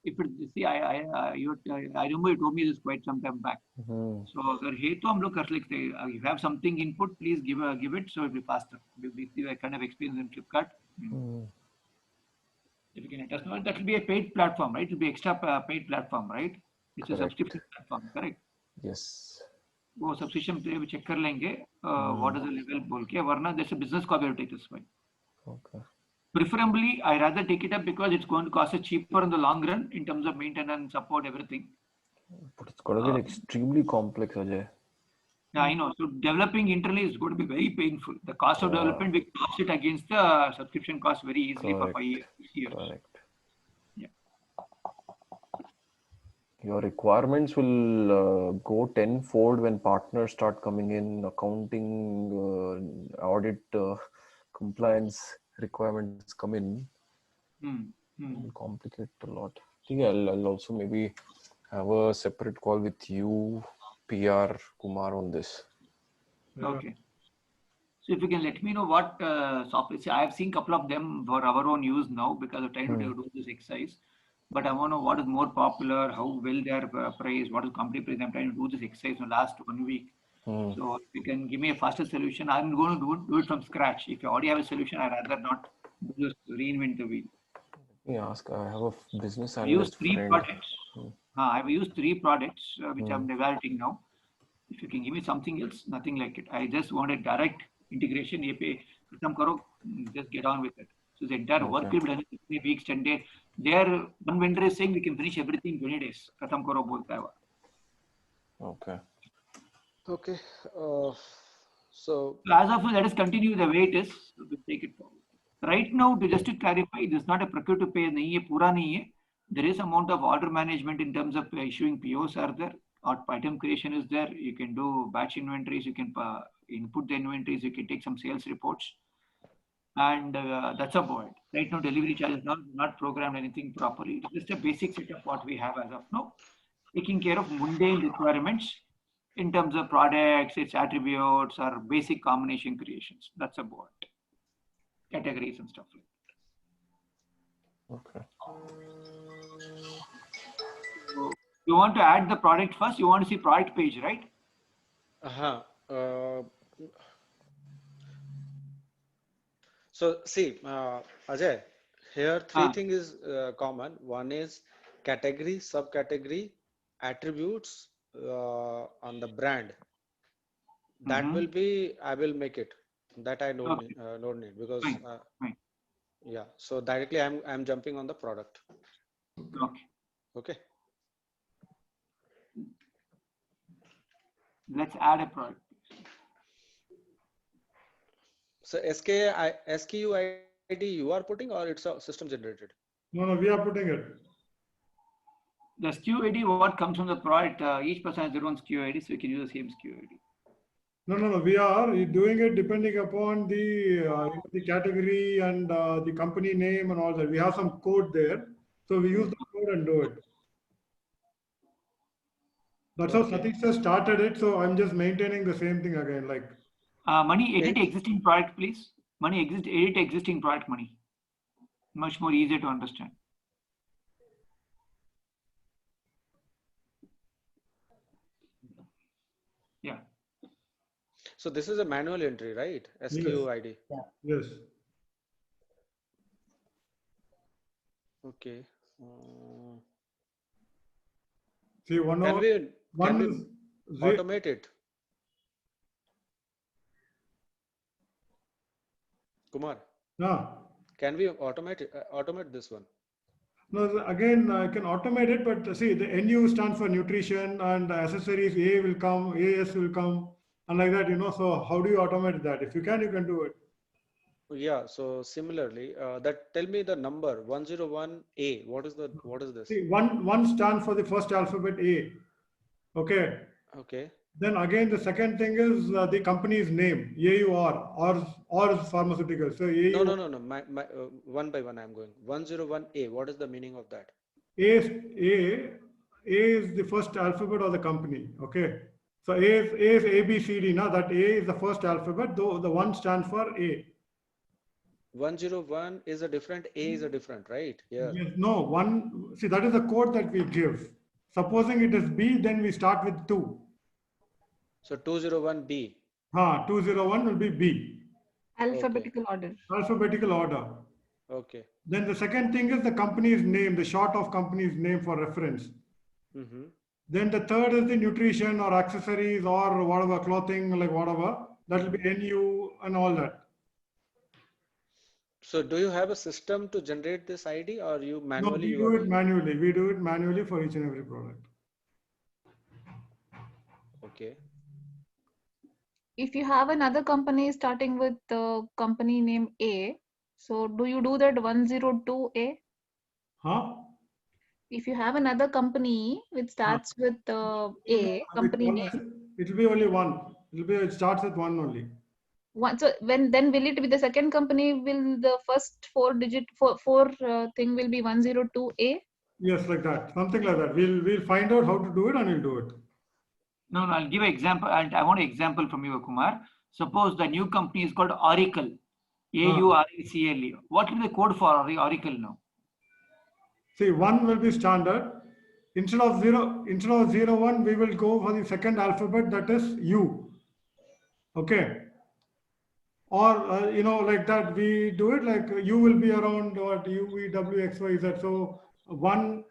If it, see, I remember you told me this quite some time back. So, अगर है तो हम लोग कर सकते हैं. If you have something input, please give it, so it will be faster. We kind of experience in Flipkart. If you can let us know, that will be a paid platform, right? It will be extra paid platform, right? It's a subscription platform, correct? Yes. वो subscription पे check कर लेंगे what is the level बोल के, वरना जैसे business को भी take this way. Okay. Preferably, I rather take it up because it's going to cost us cheaper in the long run in terms of maintenance, support, everything. But it's going to get extremely complex, Ajay. Yeah, I know. So developing internally is going to be very painful. The cost of development, we cost it against the subscription cost very easily for 5 years, 6 years. Correct. Yeah. Your requirements will go tenfold when partners start coming in, accounting, audit, compliance requirements come in. It will complicate a lot. I think I'll also maybe have a separate call with you, PR, Kumar on this. Okay. So if you can let me know what software, see, I have seen a couple of them for our own use now because of trying to do this exercise. But I want to know what is more popular, how well they are priced, what is company price. I'm trying to do this exercise in the last 1 week. So if you can give me a faster solution, I'm going to do it from scratch. If you already have a solution, I'd rather not reinvent the wheel. Let me ask. I have a business I used analyst 3 friend. products. I've used 3 products which I'm evaluating now. If you can give me something else, nothing like it. I just want a direct integration. ये पे खत्म करो, just get on with it. So the entire work will be done in 3 weeks, 10 days. There, one vendor is saying we can finish everything in 20 days. खत्म करो बोलता है वो. Okay. Okay. So As of now, let us continue the way it is. We'll take it forward. Right now, just to clarify, this is not a procure to pay नहीं है, पूरा नहीं है. There is amount of order management in terms of issuing POs are there. Or item creation is there. You can do batch inventories. You can input the inventories. You can take some sales reports. And that's about it. Right now, delivery charge is not programmed anything properly. It's just a basic setup what we have as of now. Taking care of mundane requirements in terms of products, its attributes, or basic combination creations. That's about it. Categories and stuff like that. Okay. So you want to add the product first? You want to see product page, right? So see, Ajay, here 3 things is common. One is category, subcategory, attributes on the brand. That will be, I will make it. That I don't need because yeah. So directly I'm jumping on the product. Okay. Let's add a product. So SKU ID you are putting or it's a system generated? No, we are putting it. The SKU ID, what comes from the product, each person has their own SKU ID, so you can use the same SKU ID. No, we are doing it depending upon the category and the company name and all that. We have some code there, so we use the code and do it. That's how Satish has started it, so I'm just maintaining the same thing again. Like Money, edit existing product, please. Money, edit existing product, money. Much more easier to understand. Yeah. So this is a manual entry, right? SKU ID. Yeah. yes. Okay. See, Can we automate it? Kumar, can we automate this one? No, again, I can automate it, but see, the NU stands for nutrition and accessories. A will come, AS will come, and like that, So how do you automate that? If you can do it. Yeah. So similarly, that tell me the number 101A. What is this? See, one stands for the first alphabet A. Okay. Okay. Then again, the second thing is the company's name, AUR, or pharmaceutical. So AUR. No. My one by one I'm going. 101A. What is the meaning of that? A is the first alphabet of the company. Okay. So A is A, B, C, D. Now that A is the first alphabet, though the one stands for A. 101 is a different, A is a different, right? Yeah. Yes, no, one. See, that is the code that we give. Supposing it is B, then we start with 2. So 201B. 201 will be B. Alphabetical order. Alphabetical order. Okay. Then the second thing is the company's name, the short of company's name for reference. Then the third is the nutrition or accessories or whatever, clothing, like whatever. That will be NU and all that. So do you have a system to generate this ID, or you No, manually we you are do it doing it? manually. We do it manually for each and every product. Okay. If you have another company starting with the company name A, so do you do that 102A? Huh? If you have another company which Huh? starts with A, company name, It will be only one. It starts with one only. one, so then will it be the second company, will the first four thing will be 102A? Yes, like that. Something like that. We'll find out how to do it and we'll do it. No, I'll give an example. And I want an example from you, Kumar. Suppose the new company is called Oracle, AURACLE. What is the code for Oracle now? See, one will be standard. Instead of 01, we will go for the second alphabet, that is U. Okay. Or like that, we do it like U will be around what U V W X Y Z. So 1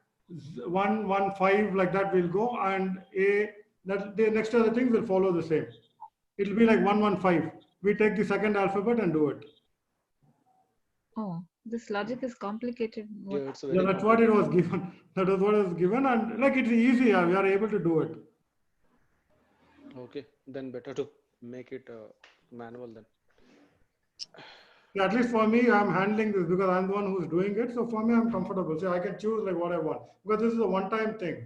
1 1 5, like that we'll go, and A, that the next other things will follow the same. It will be like 1 1 5. We take the second alphabet and do it. Oh, this logic is complicated. Yeah, it's Yeah, very that's what it was complicated. given. That is what was given, and like it's easy. We are able to do it. Okay, then better to make it manual then. Yeah, at least for me, I'm handling this because I'm the one who's doing it. So for me, I'm comfortable. So I can choose like what I want because this is a one-time thing.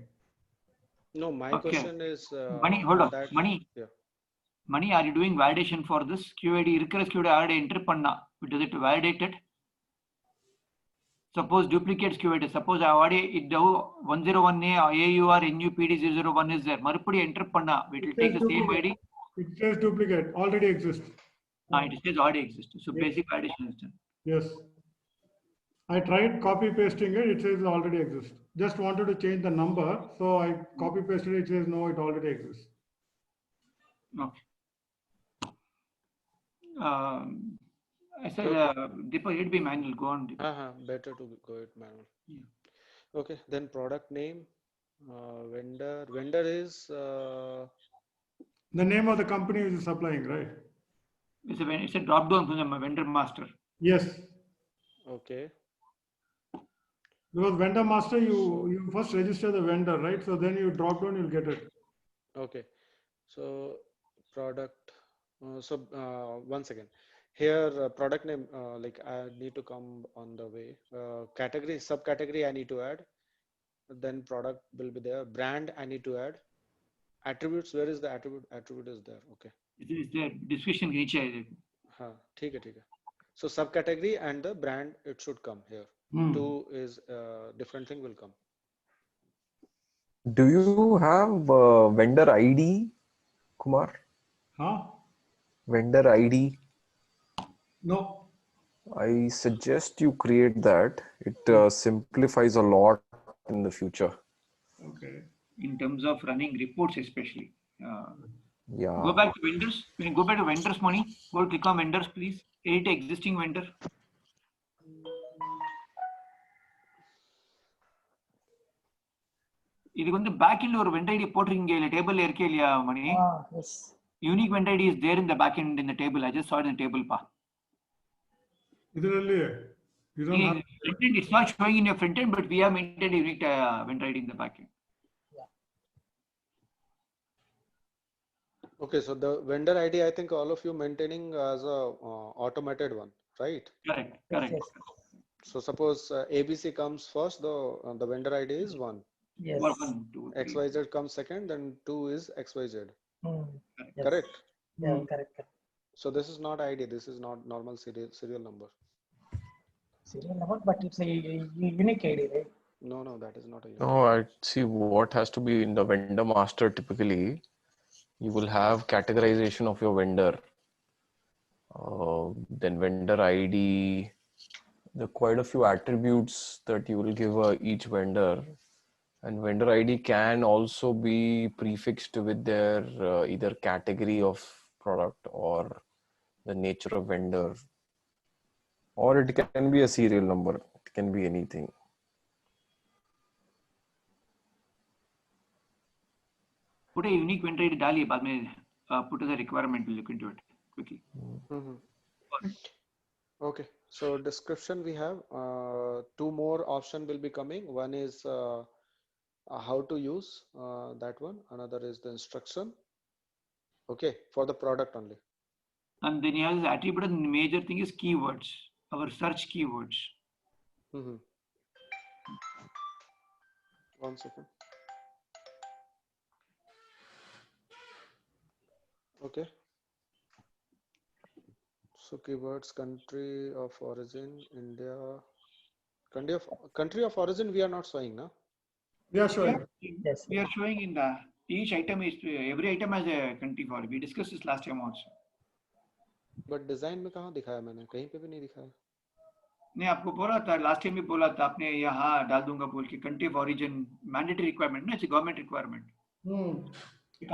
No, my Okay. question is Mani, hold on. that Mani, yeah. are you doing validation for this? QID, இருக்கிற QID already enter பண்ணா. Does it validate it? Suppose duplicates QID. Suppose I already it do 101A AUR NUPD 001 is there. மறுபடி enter பண்ணா. It will take the same ID. It says duplicate already exists. It says already exists. So Yes. basic validation is done. Yes. I tried copy pasting it. It says already exists. Just wanted to change the number. So I copy pasted it. It says no, it already exists. Okay. I said, Deepak, it be manual. Go on. Deepak. Better to go it manual. Yeah. Okay, then product name, vendor. Vendor is The name of the company which is supplying, right? It's a drop down from the vendor master. Yes. okay. Because vendor master, you first register the vendor, right? So then you drop down, you'll get it. Okay, so product. Once again, here product name. Like I need to come on the way. Category, subcategory I need to add. Then product will be there. Brand I need to add. Attributes. Where is the attribute? Attribute is there. Okay. It's the description नीचे है. हाँ, ठीक है. So subcategory and the brand it should come here. Two is different thing will come. Do you have vendor ID, Kumar? Huh? Vendor ID? No. I suggest you create that. It simplifies a lot in the future. Okay. In terms of running reports, especially. Yeah. Go back to vendors. When you go back to vendors, Mani, go click on vendors, please. Edit existing vendor. இதுக்கு வந்து backend ஒரு vendor ID போட்டிருக்கீங்க இல்ல டேபிள்ல இருக்கே இல்லையா மணி? Yes. Unique vendor ID is there in the backend in the table. I just saw it in the table pa. You don't have It's not showing in your front end, but we have maintained unique vendor ID in the backend. Okay, so the vendor ID, I think all of you maintaining as a automated one, right? Correct. Yes. So suppose ABC comes first, the vendor ID is 1. Yes. 1, 2, 3. XYZ comes second, then 2 is XYZ. Yes. Correct? Yeah, correct. So this is not ID, this is not normal serial number. Serial number, but it's a unique ID, right? No, that is not a unique. No, I see what has to be in the vendor master. Typically, you will have categorization of your vendor. Then vendor ID, there are quite a few attributes that you will give each vendor. And vendor ID can also be prefixed with their either category of product or the nature of vendor. Or it can be a serial number. It can be anything. put a unique vendor ID डालिए बाद में put as a requirement, we'll look into it quickly. Mhm. Okay, so description we have two more option will be coming. One is how to use that one. Another is the instruction. Okay, for the product only. And then he has attribute, and the major thing is keywords, our search keywords. Mhm. One second. Okay. So keywords, country of origin, India. Country of origin we are not showing, na? We are showing. Yes. We are showing in the each item is every item has a country for it. We discussed this last time also. But design में कहाँ दिखाया मैंने? कहीं पे भी नहीं दिखाया. नहीं आपको बोला था लास्ट टाइम भी बोला था आपने यहाँ डाल दूंगा बोल के country of origin mandatory requirement ना, it's government requirement. We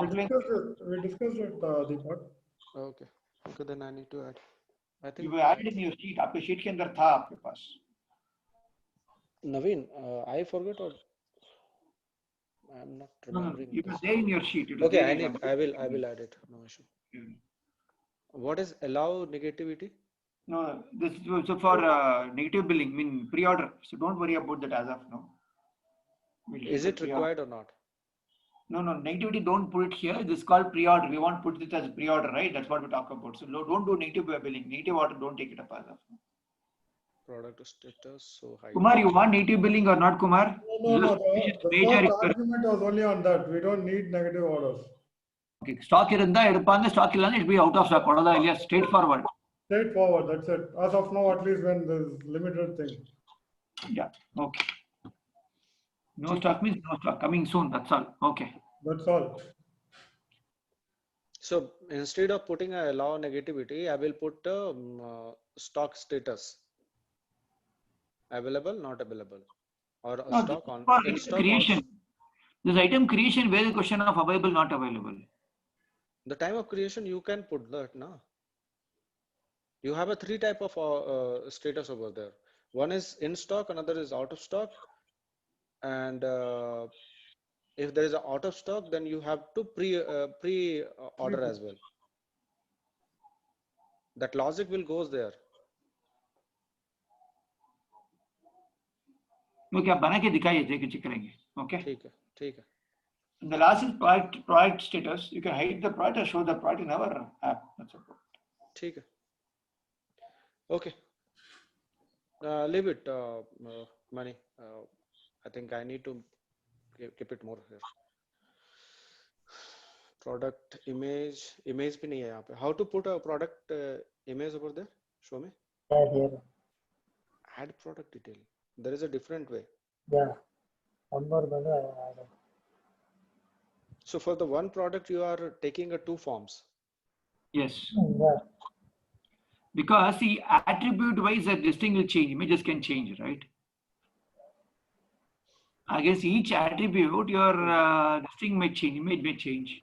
discussed it, Deepak. Okay. Okay, then I need to add. I You think were added in your sheet. आपके sheet के अंदर था आपके पास. Naveen, I forgot or I'm not No, remembering it was this. there in your sheet. It was Okay, there in I will add it. No issue. What is allow negativity? No, this is also for negative billing, I mean pre-order. So don't worry about that as of now. We'll Is take it the pre-order. required or not? No, negativity, don't put it here. This is called pre-order. We want to put it as pre-order, right? That's what we talk about. So don't do negative billing. Negative order, don't take it up as of now. Product status, so high. Kumar, you want negative billing or not, Kumar? No. Just The major first requirement. argument was only on that. We don't need negative orders. Okay, stock irunda edupanga, stock illana it will be out of stock. Kodala Elias, straightforward. Straightforward. That's it. As of now, at least when there's limited thing. Yeah, okay. No stock means no stock. Coming soon, that's all. Okay. That's all. So instead of putting a allow negativity, I will put stock status. Available, not available, or a No, stock this on for in item stock. creation. This item creation, where the question of available, not available. The time of creation you can put that now. You have a three type of status over there. One is in stock, another is out of stock, and if there is a out of stock, then you have to pre order as well. That logic will goes there. Okay, आप बना के दिखाइए, देख check करेंगे. Okay. ठीक है. And the last is product status. You can hide the product or show the product in our app. That's it. ठीक है. Okay. Leave it, Mani. I think I need to keep it more here. Product image भी नहीं है यहाँ पे. How to put a product image over there? Show me. Add here. Add product detail. There is a different way. Yeah. One more menu I added. So for the one product, you are taking a two forms. Yes. Yeah. Because the attribute wise that this thing will change, images can change, right? Against each attribute, your this thing may change, image may change.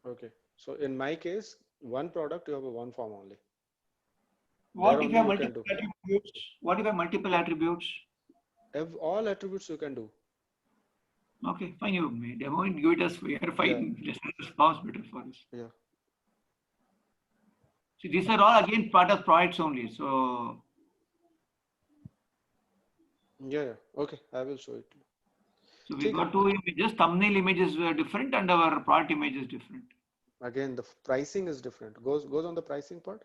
Okay. So in my case, one product, you have a one form only. What There if you have only you can multiple attributes? What if you have multiple attributes? All attributes you can do. Okay, fine, you may demo it, give it us, we are fine, just response better for us. Yeah. See, these are all again part of products only, so. Yeah. Okay. I will show it. So we got two images, thumbnail images were different and our product image is different. Again, the pricing is different. Goes on the pricing part?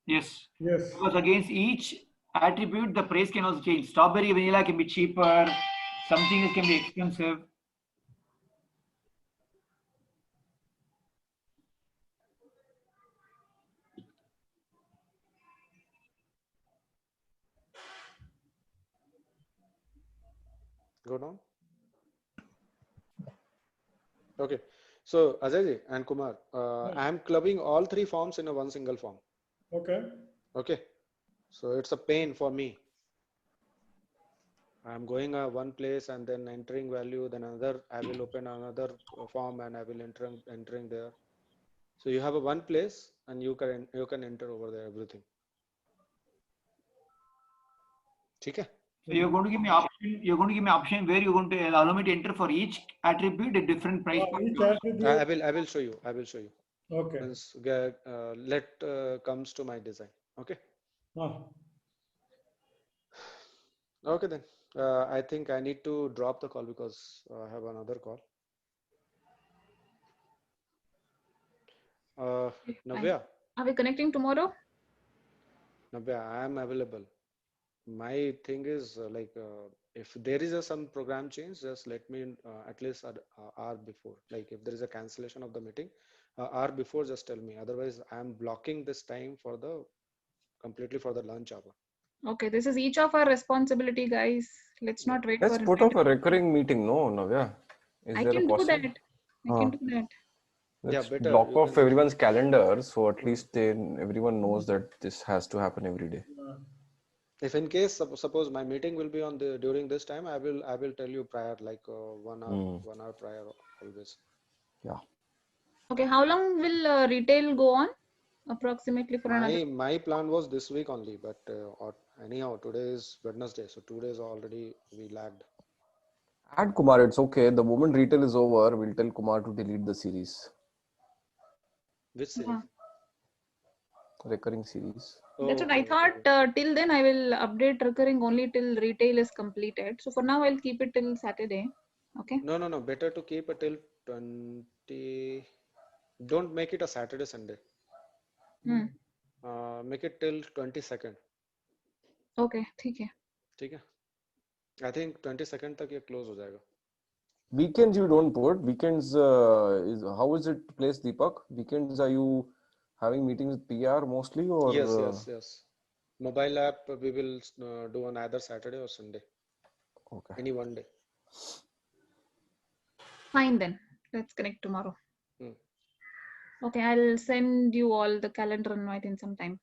Yes. Yes. Because against each attribute, the price can also change. Strawberry vanilla can be cheaper, something else can be expensive. Go down. Okay. So Ajay and Kumar, I am clubbing all three forms in a one single form. Okay. Okay. So it's a pain for me. I'm going one place and then entering value, then another, I will open another form and I will entering there. So you have a one place and you can enter over there everything. ठीक है? So you're going to give me option. You're going to give me option where you're going to allow me to enter for each attribute a different price point. Each attribute. I will show you. I will show you. Okay. Means, let comes to my design. Okay. Ah. Okay then. I think I need to drop the call because I have another call. Navya, Are we connecting tomorrow? Navya, I am available. My thing is if there is some program change, just let me at least hour before. Like if there is a cancellation of the meeting, hour before, just tell me. Otherwise, I am blocking this time for the completely for the lunch hour. Okay, this is each of our responsibility, guys. Let's not wait Let's for put up a recurring meeting, no, Navya? Is I there can a do possible? that. I can do that. Let's better. block You off can- everyone's calendar so at least everyone knows that this has to happen every day. If in case suppose my meeting will be on the during this time, I will tell you prior, like 1 hour prior always. Yeah. Okay, how long will retail go on? Approximately for another. My plan was this week only, but anyhow, today is Wednesday, so 2 days already we lagged. Add Kumar, it's okay. The moment retail is over, we'll tell Kumar to delete the series. Which series? Yeah. Recurring series. That's what I thought. Till then, I will update recurring only till retail is completed. So for now, I'll keep it till Saturday. Okay. No. Better to keep it till 20. Don't make it a Saturday, Sunday. Make it till 22nd. Okay, ठीक है. ठीक है. I think 22nd तक ये close हो जाएगा. Weekends you don't put. Weekends how is it placed, Deepak? Weekends are you having meetings with PR mostly or? Yes. Mobile app we will do on either Saturday or Sunday. Okay. Any one day. Fine then. Let's connect tomorrow. Okay, I'll send you all the calendar invite in some time.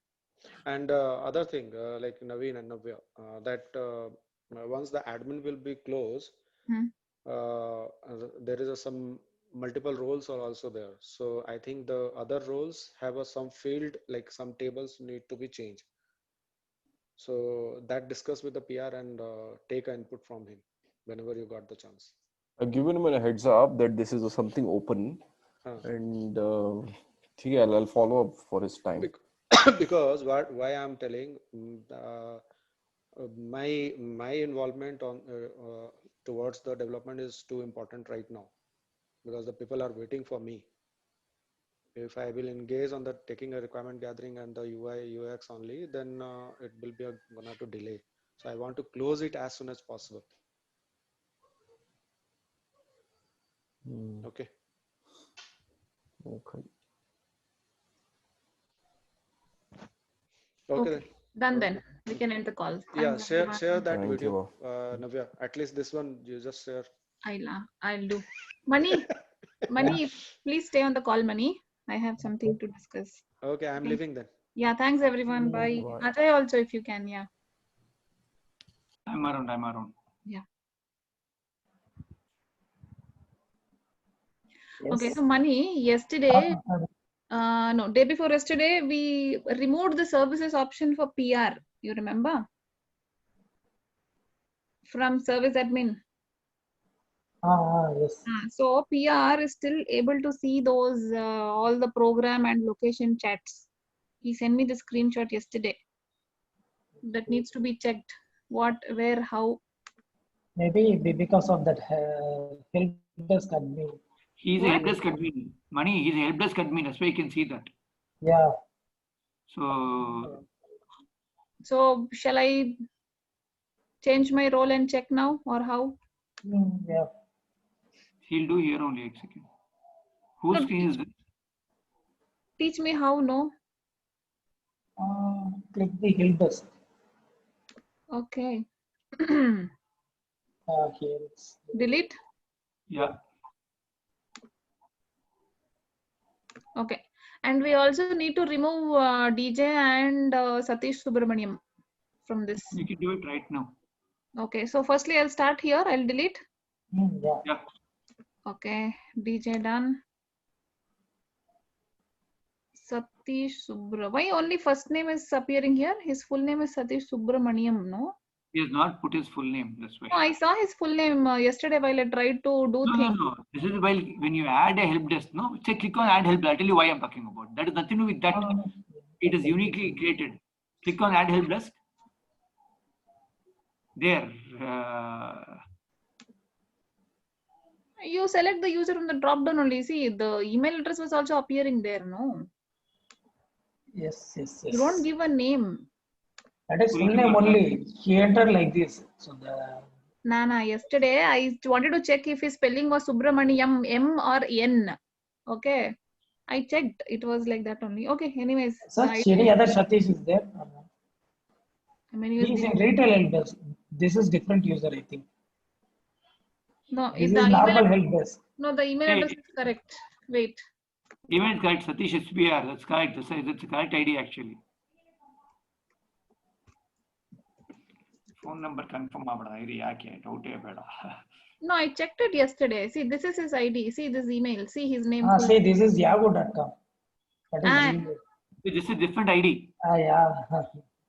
And other thing, like Naveen and Navya, that once the admin will be closed, there is some multiple roles are also there. So I think the other roles have some field, like some tables need to be changed. So that discuss with the PR and take an input from him whenever you got the chance. I've given him a heads up that this is something open, and I'll follow up for his time. Because why I'm telling my involvement on towards the development is too important right now, because the people are waiting for me. If I will engage on the taking a requirement gathering and the UI UX only, then it will be gonna to delay. So I want to close it as soon as possible. Okay. Okay. Done then. We can end the call. Thanks, share that Thank video, Navya. At least this one you just share. I'll do. Mani, please stay on the call, Mani. I have something to discuss. Okay, I'm leaving then. Yeah, thanks everyone. Bye. Ajay also, if you can, yeah. I'm around. Yeah. Yes. Okay, so Mani, yesterday, day before yesterday, we removed the services option for PR. You remember? From service admin. Yes. So PR is still able to see those all the program and location chats. He sent me the screenshot yesterday. That needs to be checked. What, where, how? Maybe because of that help desk admin. He's a help desk admin. Mani, he's a help desk admin. That's why you can see that. Yeah. So shall I change my role and check now, or how? Yeah. He'll do here only. 1 second. Whose screen is this? Teach me how, no? Click the help desk. Okay. Here it's. Delete? Yeah. Okay. And we also need to remove DJ and Satish Subramaniam from this. You can do it right now. Okay. So firstly, I'll start here. I'll delete. Yeah. Okay. DJ done. Satish Subra. Why only first name is appearing here? His full name is Satish Subramaniam, no? He has not put his full name. That's why. No, I saw his full name yesterday while I tried to do No. things. This is while when you add a help desk. No, say click on add help desk. I'll tell you why I'm talking about. That is nothing to do with that. It is uniquely created. Click on add help desk. There. You select the user from the drop down only. See, the email address was also appearing there, no? Yes, yes, yes. You don't give a name. That is full name only. He entered like this. So the Nana, yesterday I wanted to check if his spelling was Subramaniam, M or N. Okay. I checked. It was like that only. Okay. Anyways. such any other Satish is there? I mean, He is in retail help desk. This is different user, I think. No, This the is email normal help desk. no, the email address is correct. Wait. Email correct. Satish SBR. That's correct. That's the correct ID actually. Phone number confirm doubt. No, I checked it yesterday. See, this is his ID. See this email. See his name. See, this is yahoo.com. That is Gmail. This is different ID. Yeah.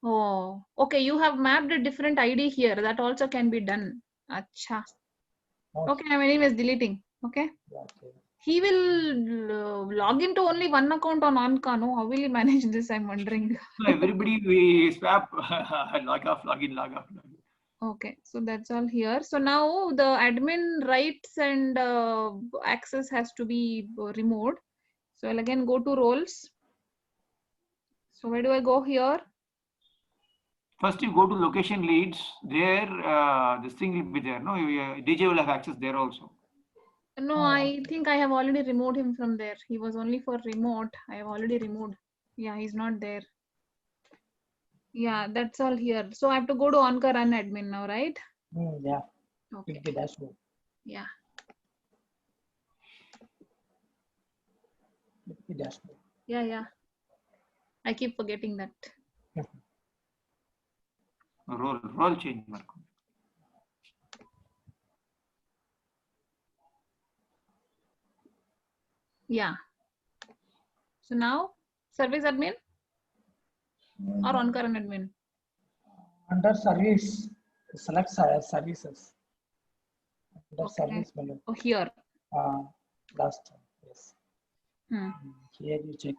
Oh, okay. You have mapped a different ID here. That also can be done. Acha. Okay, I'm anyways deleting. Okay. He will log into only one account on Onka. No, how will he manage this? I'm wondering. Everybody we swap log off, login, log off. Okay, so that's all here. So now the admin rights and access has to be removed. So I'll again go to roles. So where do I go here? First, you go to location leads. There, this thing will be there. No, DJ will have access there also. No, I think I have already removed him from there. He was only for remote. I have already removed. Yeah, he's not there. Yeah, that's all here. So I have to go to Onka Run admin now, right? Yeah. Okay. The dashboard. Yeah. The dashboard. Yeah. I keep forgetting that. Role change, Marco. Yeah. So now service admin or Onka Run admin? Under service, select services. Under service menu. Oh, here. Last one. Yes. Here you check.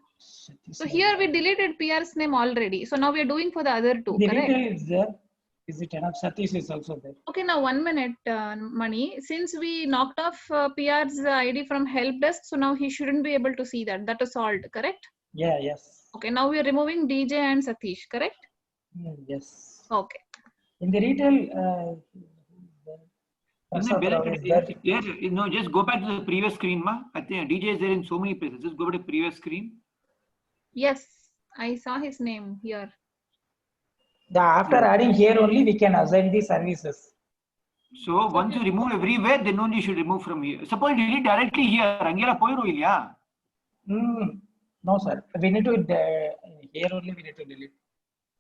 So here we deleted PR's name already. So now we are doing for the other two. The correct? retail is there. Is it enough? Satish is also there. Okay, now 1 minute, Mani. Since we knocked off PR's ID from help desk, so now he shouldn't be able to see that. That is solved, correct? Yeah, yes. Okay, now we are removing DJ and Satish, correct? Yes. Okay. In the retail, Just go back to the previous screen, ma. I think DJ is there in so many places. Just go to the previous screen. Yes, I saw his name here. After adding here only, we can assign the services. So once you remove everywhere, then only you should remove from here. Suppose you delete directly here. Angela poiro ilya? No, sir. We need to here only. We need to delete.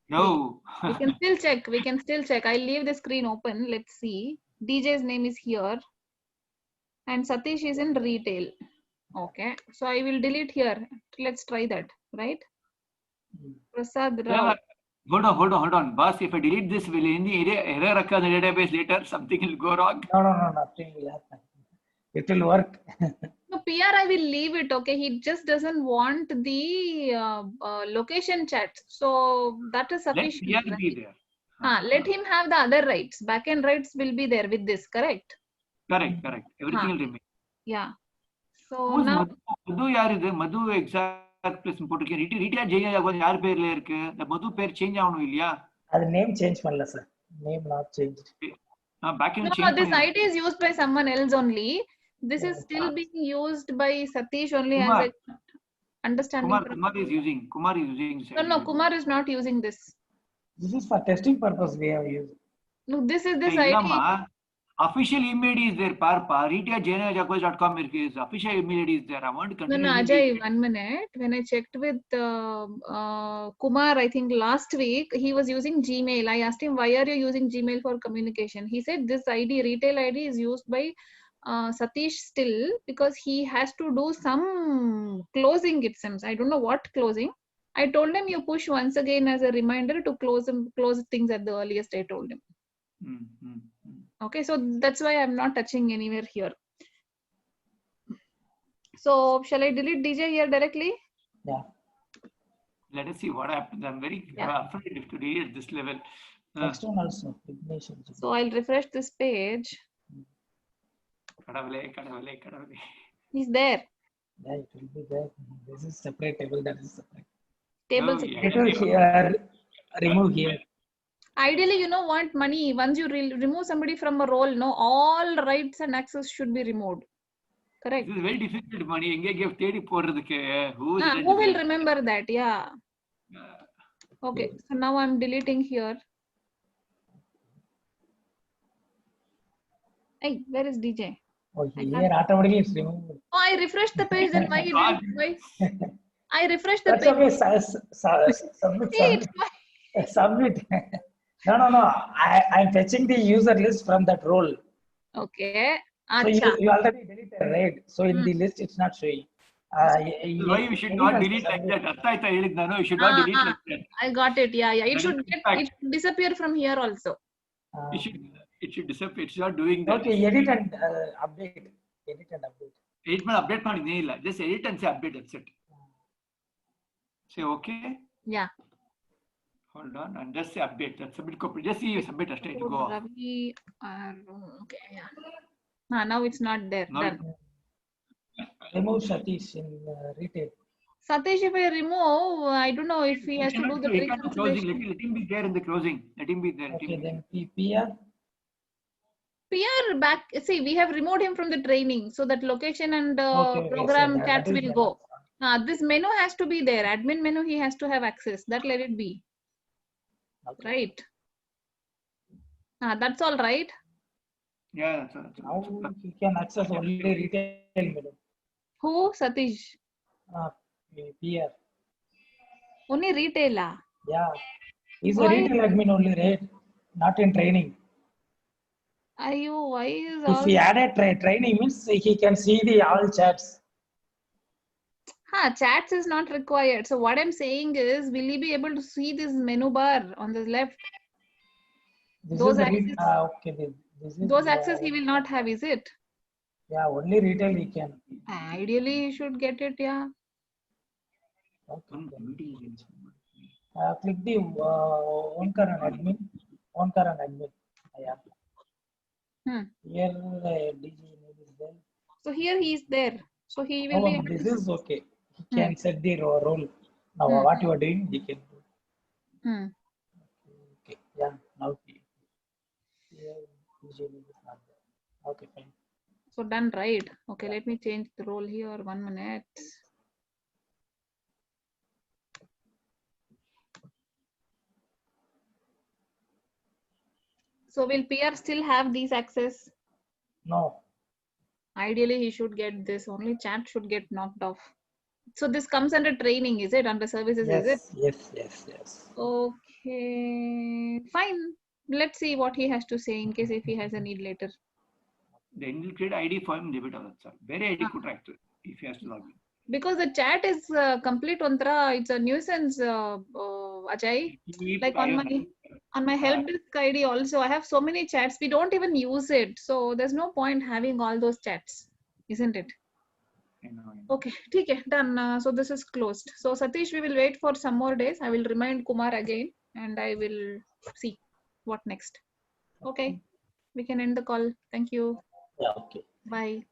No. We can still check. We can still check. I'll leave the screen open. Let's see. DJ's name is here, and Satish is in retail. Okay. So I will delete here. Let's try that. Right? Prasad Rao. Hold on. Boss, if I delete this, will any error occur in the database later? Something will go wrong? No, nothing will happen. It will work. No, PR, I will leave it. Okay. He just doesn't want the location chat. So that is sufficient. Let PR be there. Let him have the other rights. Backend rights will be there with this, correct? Correct. Everything will remain. Yeah. So who's now Madhu yaar idu? Madhu exact place போட்டுருக்கேன். Retail Jaya கொஞ்சம் யார் பேர்ல இருக்கு? இந்த மது பேர் change ஆகணும் இல்லையா? அது நேம் சேஞ்ச் பண்ணல sir. Name not changed. No, this ID is used by someone else only. This is still being used by Satish only Kumar. as a understanding. Kumar is using. No, Kumar is not using this. This is for testing purpose we have used. No, this is this ID. Official email is there. retail.jnjacos.com is official email ID is there. I want to continue. No, Ajay, 1 minute. When I checked with Kumar, I think last week, he was using Gmail. I asked him, why are you using Gmail for communication? He said this ID, retail ID, is used by Satish still because he has to do some closing, it seems. I don't know what closing. I told him you push once again as a reminder to close things at the earliest, I told him. Okay, so that's why I'm not touching anywhere here. So shall I delete DJ here directly? Yeah. Let us see what happens. I'm very afraid if to read at this level. Next one also. Ignition. So I'll refresh this page. He's there. Yeah, it will be there. This is separate table. That is separate. Table. It will here. Remove here. Ideally, you know what, Mani, once you remove somebody from a role, no, all rights and access should be removed. Correct. This is very difficult, Mani. Who will remember that? Yeah. Okay, so now I'm deleting here. Hey, where is DJ? Oh, here automatically it's removed. Oh, I refreshed the page, then why it didn't? Why? I refreshed the That's page. Okay. Submit. Submit. No. I'm fetching the user list from that role. Okay. So you already deleted, right? So in the list, it's not showing. Why we should not delete like that? No, you should not delete like that. I got it. Yeah. It should disappear from here also. It should disappear. It's not doing that. Okay, edit and update. Edit and update. Edit and update. Just edit and say update. That's it. Say okay. Yeah. Hold on and just say update. That's submit copy. Just see submit. Go. Ravi, okay, yeah. Now it's not there. Done. Remove Satish in retail. Satish, if I remove, I don't know if he has to do the reconciliation. Let him be there in the closing. Let him be there. Okay, then PR. PR back. See, we have removed him from the training, so that location and program so chats will go. This menu has to be there. Admin menu, he has to have access. That let it be. Okay. Right. That's all right. Yeah, that's all. Now he can access only retail menu. Who? Satish. PR. Only retail. Yeah. He's a retail admin only, right? Not in training. Why is if he added training means he can see the all chats. Chats is not required. So what I'm saying is, will he be able to see this menu bar on the left? Those access, those access he will not have, is it? Yeah, only retail he can. Ideally, he should get it, yeah. Okay. Click the Onkar and admin. Onkar and admin. Yeah. Here DG name is there. So here he is there. So he will be able this is okay. He can set the role. Now what you are doing, he can do. Okay. Yeah. Now here DG name is not there. Okay, fine. So done, right? Okay, let me change the role here. 1 minute. So will PR still have these access? No. Ideally, he should get this. Only chat should get knocked off. So this comes under training, is it? Under services, yes, is it? Yes. Okay, fine. Let's see what he has to say in case if he has a need later. Then we'll create ID for him. Very ID could track if he has to log in. Because the chat is complete Ontra, it's a nuisance, Ajay. Like on my help desk ID also, I have so many chats. We don't even use it. So there's no point having all those chats, isn't it? I know. Okay, okay, done. So this is closed. So Satish, we will wait for some more days. I will remind Kumar again and I will see what next. Okay, we can end the call. Thank you. Yeah, okay. Bye.